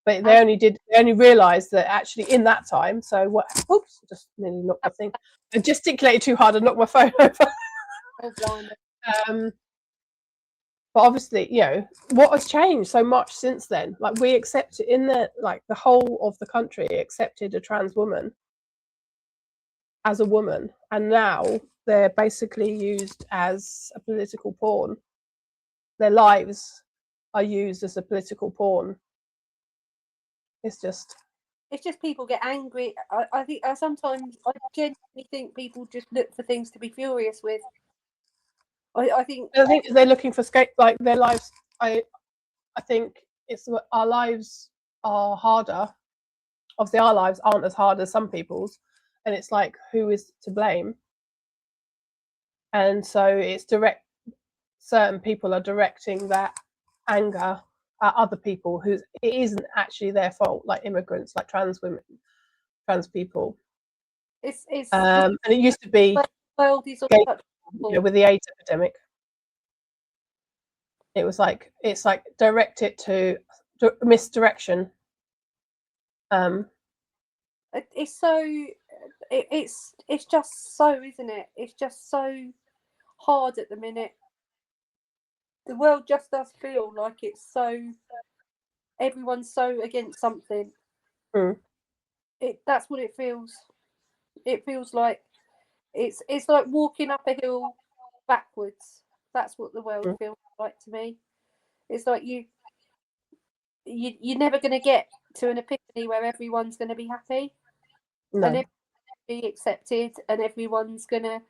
But they only realised that actually in that time. So what? Oops! Just nearly knocked my thing. I gesticulated too hard and knocked my phone over. But obviously, what has changed so much since then? Like, we accepted the whole of the country accepted a trans woman as a woman, and now they're basically used as a political pawn. Their lives are used as a political pawn. It's just people get angry. I think sometimes I genuinely think people just look for things to be furious with. I think they're looking for like their lives. I think our lives are harder. Obviously, our lives aren't as hard as some people's, and it's like, who is to blame? And so it's certain people are directing that anger at other people it isn't actually their fault, like immigrants, like trans women, trans people. And it used to be with the AIDS epidemic. It's like direct it to misdirection. It's just so, isn't it? It's just so hard at the minute. The world just does feel like it's so, everyone's so against something. That's what it feels. It feels like it's like walking up a hill backwards. That's what the world feels like to me. It's like you're never going to get to an epiphany where everyone's going to be happy, and everyone's going to be accepted, and everyone's going to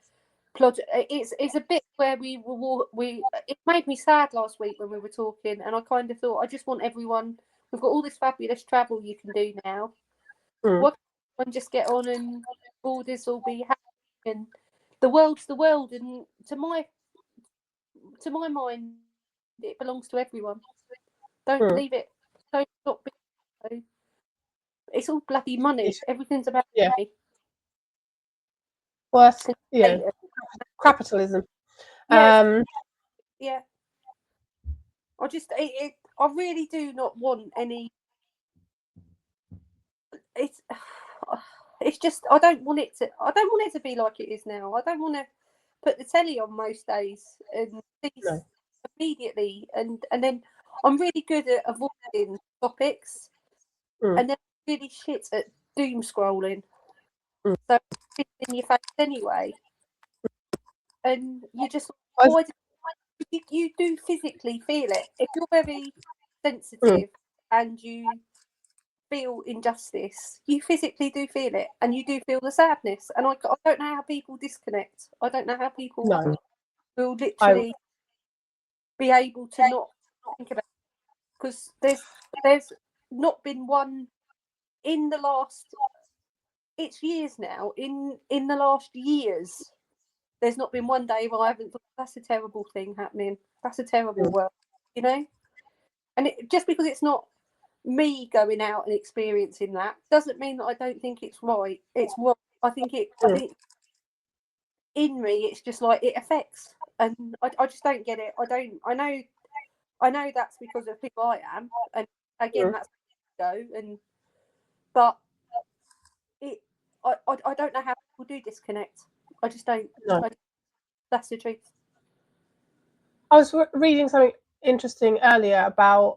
plod. It's a bit where we it made me sad last week when we were talking, and I kind of thought, I just want everyone. We've got all this fabulous travel you can do now. What and just get on, and borders will be happy, and the world's the world. And to my mind, it belongs to everyone. Don't leave it. Don't stop being. It's all bloody money. Everything's about money. Well, capitalism. Yeah. I really do not want any. It's just I don't want it to be like it is now. I don't want to put the telly on most days and see immediately, and then I'm really good at avoiding topics, and then I'm really shit at doom scrolling. So it's in your face anyway, and you just you do physically feel it if you're very sensitive and you feel injustice. You physically do feel it, and you do feel the sadness. And I don't know how people disconnect. I don't know how people will literally be able to not think about it, because there's not been one in the last. It's years now. In the last years, there's not been one day where I haven't thought that's a terrible thing happening. That's a terrible world, you know. And just because it's not me going out and experiencing that doesn't mean that I don't think it's right. It's what I think in me, it's just like it affects, and I just don't get it. I know that's because of who I am, and again that's but I don't know how people do disconnect. I just don't. That's the truth. I was reading something interesting earlier about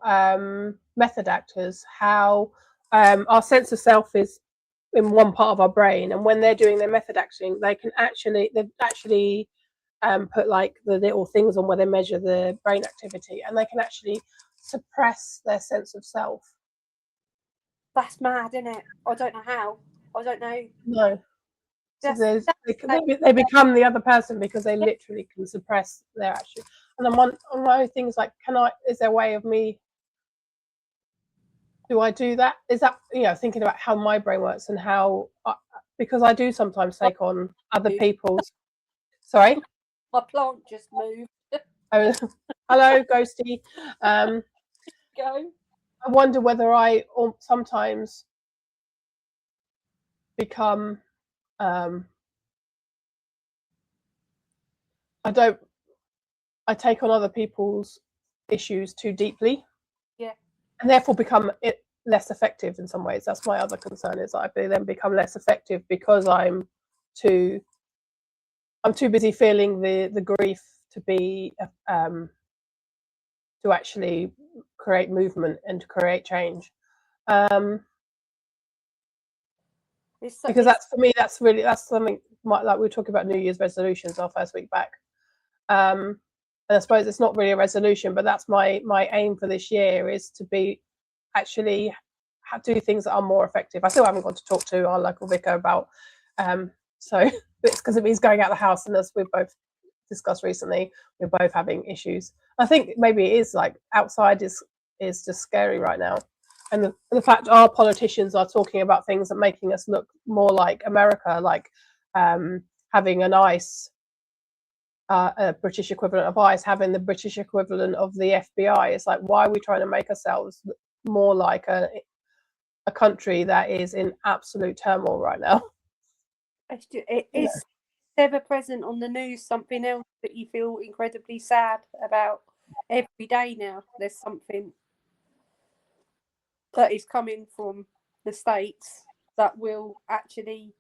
method actors, how our sense of self is in one part of our brain, and when they're doing their method acting, they've actually put like the little things on where they measure the brain activity, and they can actually suppress their sense of self. That's mad, isn't it? I don't know how. I don't know. No. So they become the other person because they literally can suppress their action. And then one of things like, is there a way of me? Do I do that? Is that, thinking about how my brain works and how, because I do sometimes take on other people's. Sorry? My plant just moved. Oh, hello, Ghosty. Go. I wonder whether I sometimes become, I take on other people's issues too deeply. Yeah. And therefore become less effective in some ways. That's my other concern, is I then become less effective because I'm too busy feeling the grief to be to actually create movement and to create change. Because that's, for me, that's something like we were talking about New Year's resolutions our first week back. And I suppose it's not really a resolution, but that's my aim for this year, is to be actually do things that are more effective. I still haven't got to talk to our local vicar about, so it's because it means going out of the house, and as we've both discussed recently, we're both having issues. I think maybe it is like outside is just scary right now, and the fact our politicians are talking about things that are making us look more like America, like having an ICE, a British equivalent of ICE, having the British equivalent of the FBI. It's like, why are we trying to make ourselves more like a country that is in absolute turmoil right now? It is ever present on the news, something else that you feel incredibly sad about every day now. There's something that is coming from the States that will actually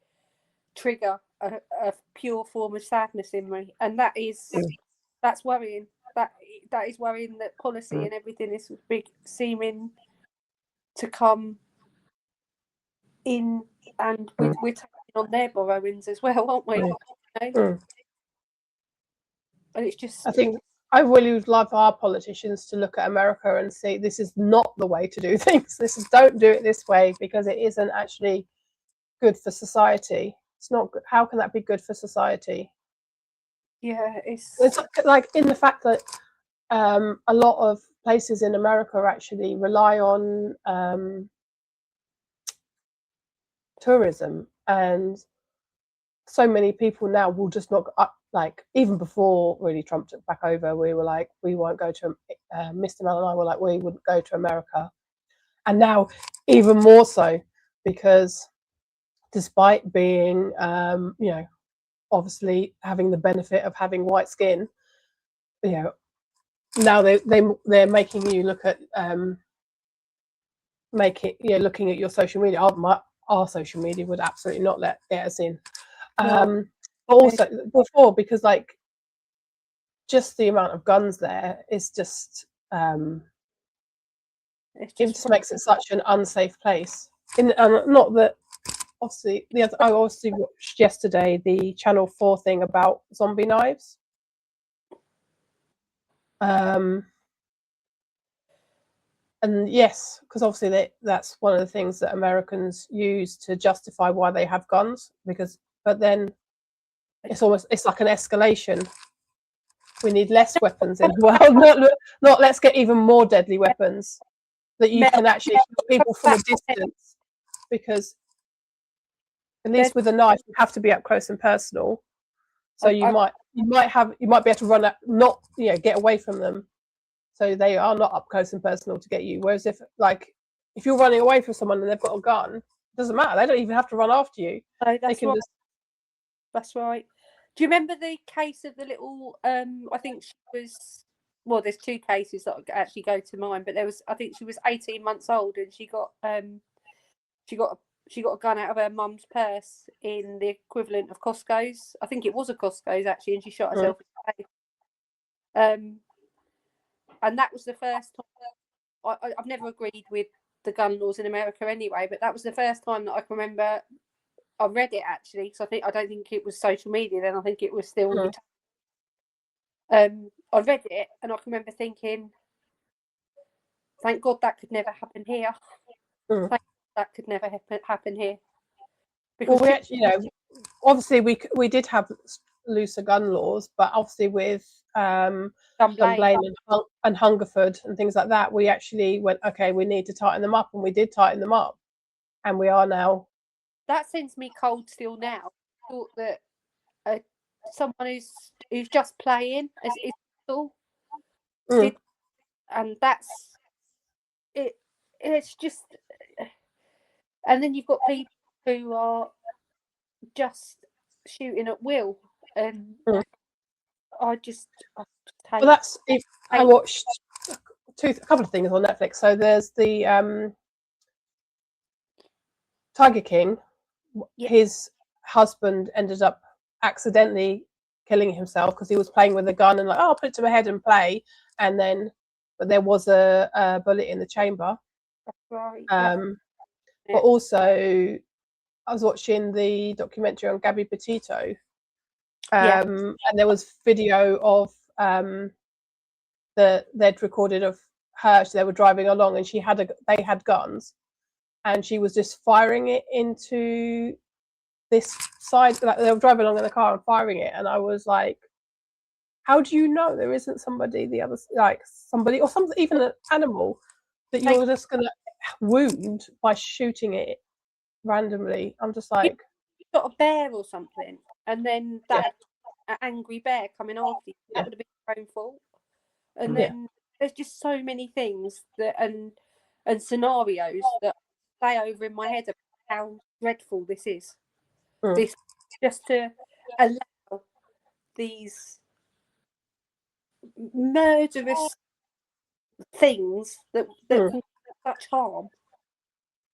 trigger a pure form of sadness in me, and that's worrying. That is worrying, that policy and everything is seeming to come in, and we're taking on their borrowings as well, aren't we? And it's just, I think I really would love our politicians to look at America and say, this is not the way to do things. Don't do it this way, because it isn't actually good for society. It's not good. How can that be good for society? Yeah, it's like, in the fact that a lot of places in America actually rely on tourism, and so many people now will just not like, even before really Trump took back over, we were like, we won't go to Mr. Mel and I were like, we wouldn't go to America, and now even more so, because despite being you know, obviously having the benefit of having white skin, you know, now they're making you look at looking at your social media. Our social media would absolutely not let us in. But also before, because like just the amount of guns there is just it just makes it such an unsafe place. Not that obviously I obviously watched yesterday the Channel 4 thing about zombie knives. And yes, because obviously that's one of the things that Americans use to justify why they have guns. But then it's like an escalation. We need less weapons in the world, not let's get even more deadly weapons that you can actually kill people from a distance. Because at least with a knife, you have to be up close and personal. So you might be able to run up, not get away from them. So they are not up close and personal to get you. Whereas if you're running away from someone and they've got a gun, it doesn't matter. They don't even have to run after you. No, that's right. Do you remember the case of the little? I think she was. Well, there's two cases that actually go to mind, but I think she was 18 months old and she got a gun out of her mum's purse in the equivalent of Costco's. I think it was a Costco's actually, and she shot herself in the face. And that was the first time. I've never agreed with the gun laws in America anyway, but that was the first time that I can remember. I read it actually, because I don't think it was social media then. I think it was still. I read it and I can remember thinking, "Thank God that could never happen here. Thank God that could never happen here." Because we actually, obviously we did have looser gun laws, but obviously with Dunblane and Hungerford and things like that, we actually went, okay, we need to tighten them up, and we did tighten them up, and we are now. That sends me cold still now. I thought that someone who's just playing is all, and that's it. It's just, and then you've got people who are just shooting at will, and I just well, that's if I watched a couple of things on Netflix. So there's the Tiger King. His husband ended up accidentally killing himself because he was playing with a gun and like, I'll put it to my head and play, and then but there was a bullet in the chamber. Right. But also I was watching the documentary on Gabby Petito, and there was video of they'd recorded of her. So they were driving along, and they had guns, and she was just firing it into this side. Like they were driving along in the car and firing it, and I was like, "How do you know there isn't somebody somebody or something, even an animal that you're just gonna wound by shooting it randomly?" I'm just like, you've got a bear or something, and then that an angry bear coming after you, that would have been your own fault. And then there's just so many things that and scenarios that play over in my head about how dreadful this is. This just to allow these murderous things that can cause such harm.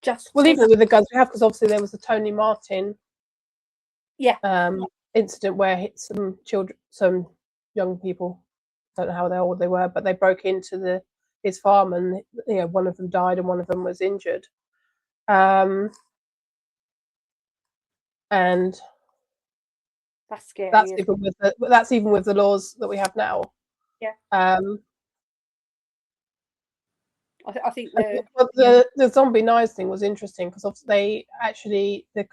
Even with the guns we have, because obviously there was the Tony Martin incident where some young people, don't know how old they were, but they broke into his farm, and one of them died and one of them was injured. And that's scary. That's even with the laws that we have now. I think the zombie knives thing was interesting because the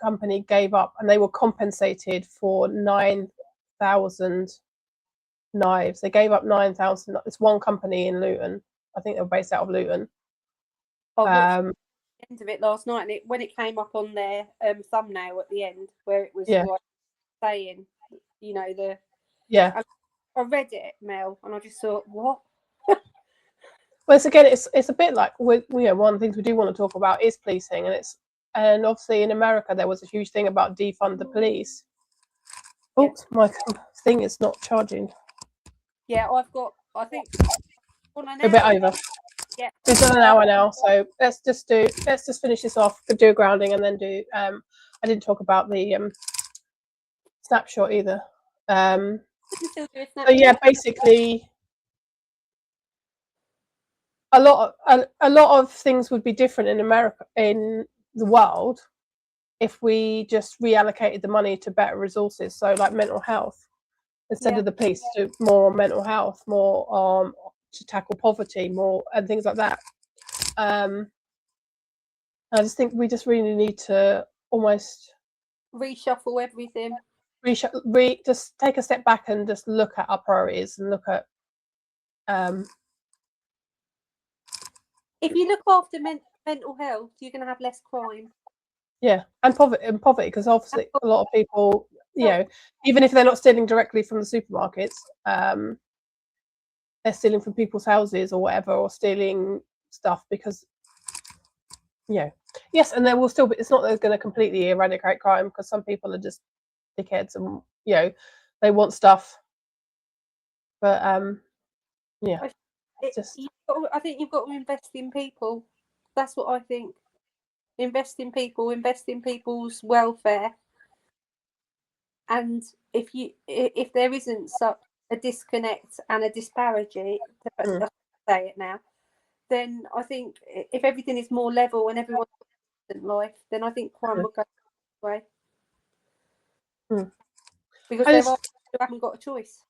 company gave up, and they were compensated for 9,000 knives. They gave up 9,000. It's one company in Luton. I think they were based out of Luton. end of it last night, and when it came up on their thumbnail at the end, where it was Yeah. like saying, you know, the Yeah. I read it, Mel, and I just thought, what? Well, it's a bit like one of the things we do want to talk about is policing, and obviously in America there was a huge thing about defund the police. Oops, my thing is not charging. Yeah, I think on an A bit over. Yeah, We've done an hour now, so let's just finish this off. Do a grounding and then do. I didn't talk about the snapshot either. we can still do a snapshot. So yeah, basically, a lot of things would be different in America, in the world, if we just reallocated the money to better resources. So like mental health, instead of the police, to more mental health, more to tackle poverty, more and things like that. I just think we just really need to almost reshuffle everything. Just take a step back and just look at our priorities and look at. If you look after mental health, you're going to have less crime. Yeah, and poverty, because obviously a lot of people, you know, even if they're not stealing directly from the supermarkets, they're stealing from people's houses or whatever, or stealing stuff because, yes, and there will still be. It's not that it's going to completely eradicate crime, because some people are just dickheads and they want stuff, but yeah. I think you've got to invest in people. That's what I think. Invest in people, invest in people's welfare. And if there isn't such a disconnect and a disparity, to say it now, then I think if everything is more level and everyone's in life, then I think crime will go away. Because there are people who haven't got a choice.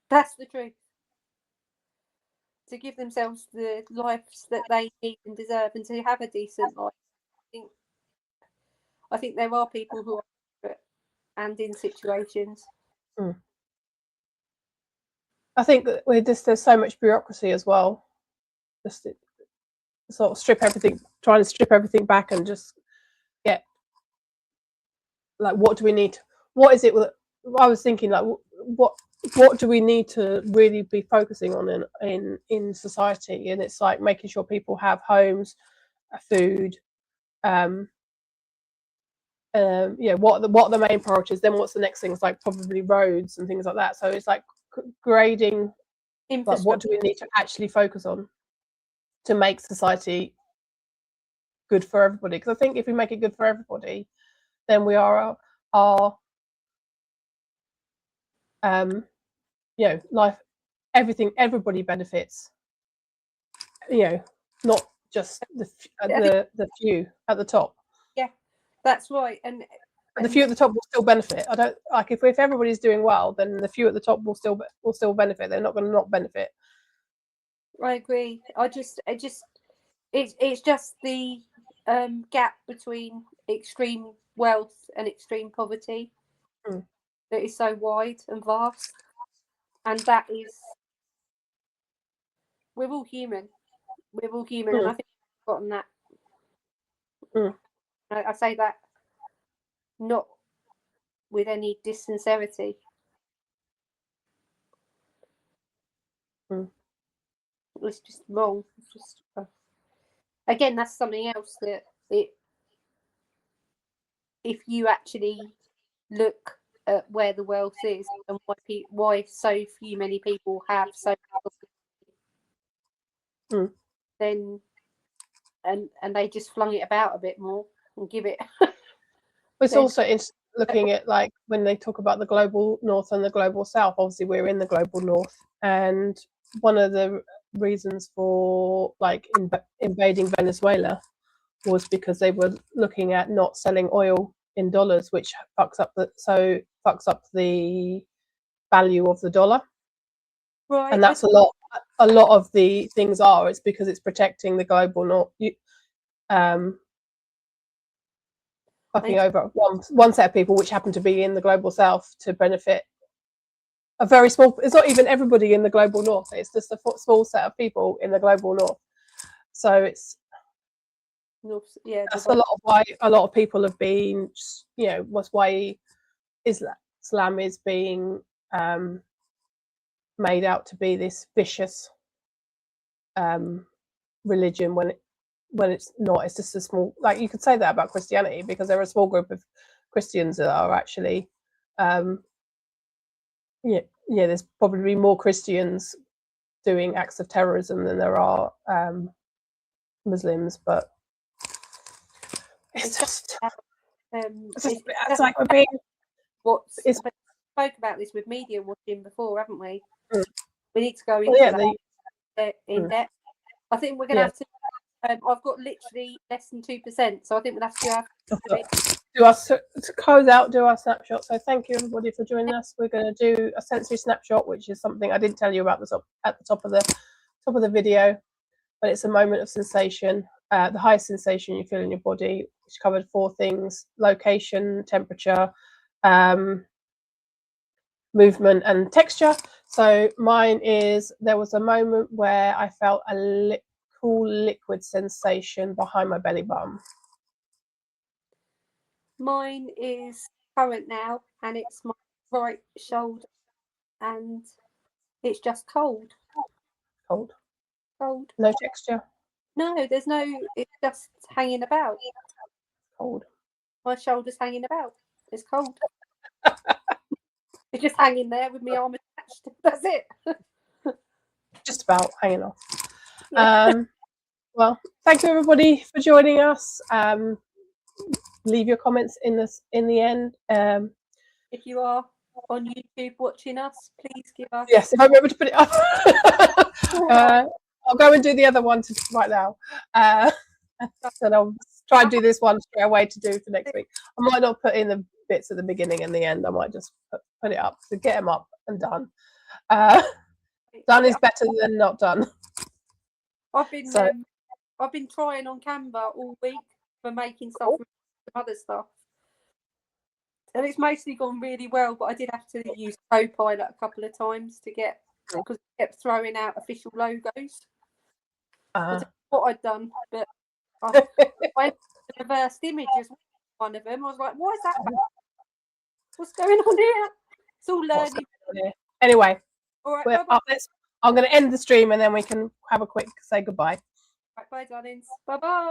That's the truth. To give themselves the lives that they need and deserve, and to have a decent life. I think there are people who are desperate and in situations. I think that there's so much bureaucracy as well. Just to sort of trying to strip everything back and just get, like, what do we need? What is it? I was thinking, like, what do we need to really be focusing on in society? And it's like making sure people have homes, food, what are the main priorities? Then what's the next thing? It's like probably roads and things like that. So it's like grading, like, what do we need to actually focus on to make society good for everybody? Because I think if we make it good for everybody, then we are life, everybody benefits, not just the few at the top. Yeah, that's right. And the few at the top will still benefit. I don't like if everybody's doing well, then the few at the top will still benefit. They're not going to not benefit. I agree. It's just the gap between extreme wealth and extreme poverty that is so wide and vast, and that is, we're all human. We're all human, and I think we've forgotten that. I say that not with any dissincerity. It's just wrong. It's just again, that's something else that if you actually look at where the wealth is and why so many people have so then and they just flung it about a bit more and give it. It's also looking at, like, when they talk about the global north and the global south. Obviously, we're in the global north, and one of the reasons for, like, invading Venezuela was because they were looking at not selling oil in dollars, which fucks up the value of the dollar. Right. And that's a lot of the things are. It's because it's protecting the global north. Fucking over one set of people, which happen to be in the global south, to benefit a very small. It's not even everybody in the global north. It's just a small set of people in the global north. So it's Yeah, that's a lot of why a lot of people have been, you know, what's why Islam is being made out to be this vicious religion when it's not. It's just a small, like, you could say that about Christianity, because there are a small group of Christians that are actually yeah, there's probably more Christians doing acts of terrorism than there are Muslims, but it's just it's like we're being we spoke about this with media watching before, haven't we? Mm. We need to go into that in depth. I think we're going to have to. I've got literally less than 2%, so I think we'll have to to close out, do our snapshot. So thank you everybody for joining us. We're going to do a sensory snapshot, which is something I didn't tell you about at the top of the video, but it's a moment of sensation, the highest sensation you feel in your body, which covered 4 things: location, temperature, movement, and texture. So mine is, there was a moment where I felt a cool liquid sensation behind my belly button. Mine is current now, and it's my right shoulder, and it's just cold. Cold. Cold. No texture. No, there's no. It's just hanging about. Cold. My shoulder's hanging about. It's cold. It's just hanging there with my arm attached. That's it. Just about hanging off. Yeah. Well, thank you everybody for joining us. Leave your comments in the end. If you are on YouTube watching us, please give us. Yes, if I remember to put it up. I'll go and do the other one right now. So I'll try and do this one straight away to do for next week. I might not put in the bits at the beginning and the end. I might just put it up to get them up and done. Done is better than not done. I've been trying on Canva all week for making stuff with some other stuff, and it's mostly gone really well. But I did have to use Copilot a couple of times to get, because it kept throwing out official logos. I don't know what I'd done, but I went to reversed images. One of them, I was like, "Why is that? What's going on here?" It's all learning. Anyway, all right. I'm going to end the stream and then we can have a quick say goodbye. Right, bye, darlings. Bye bye.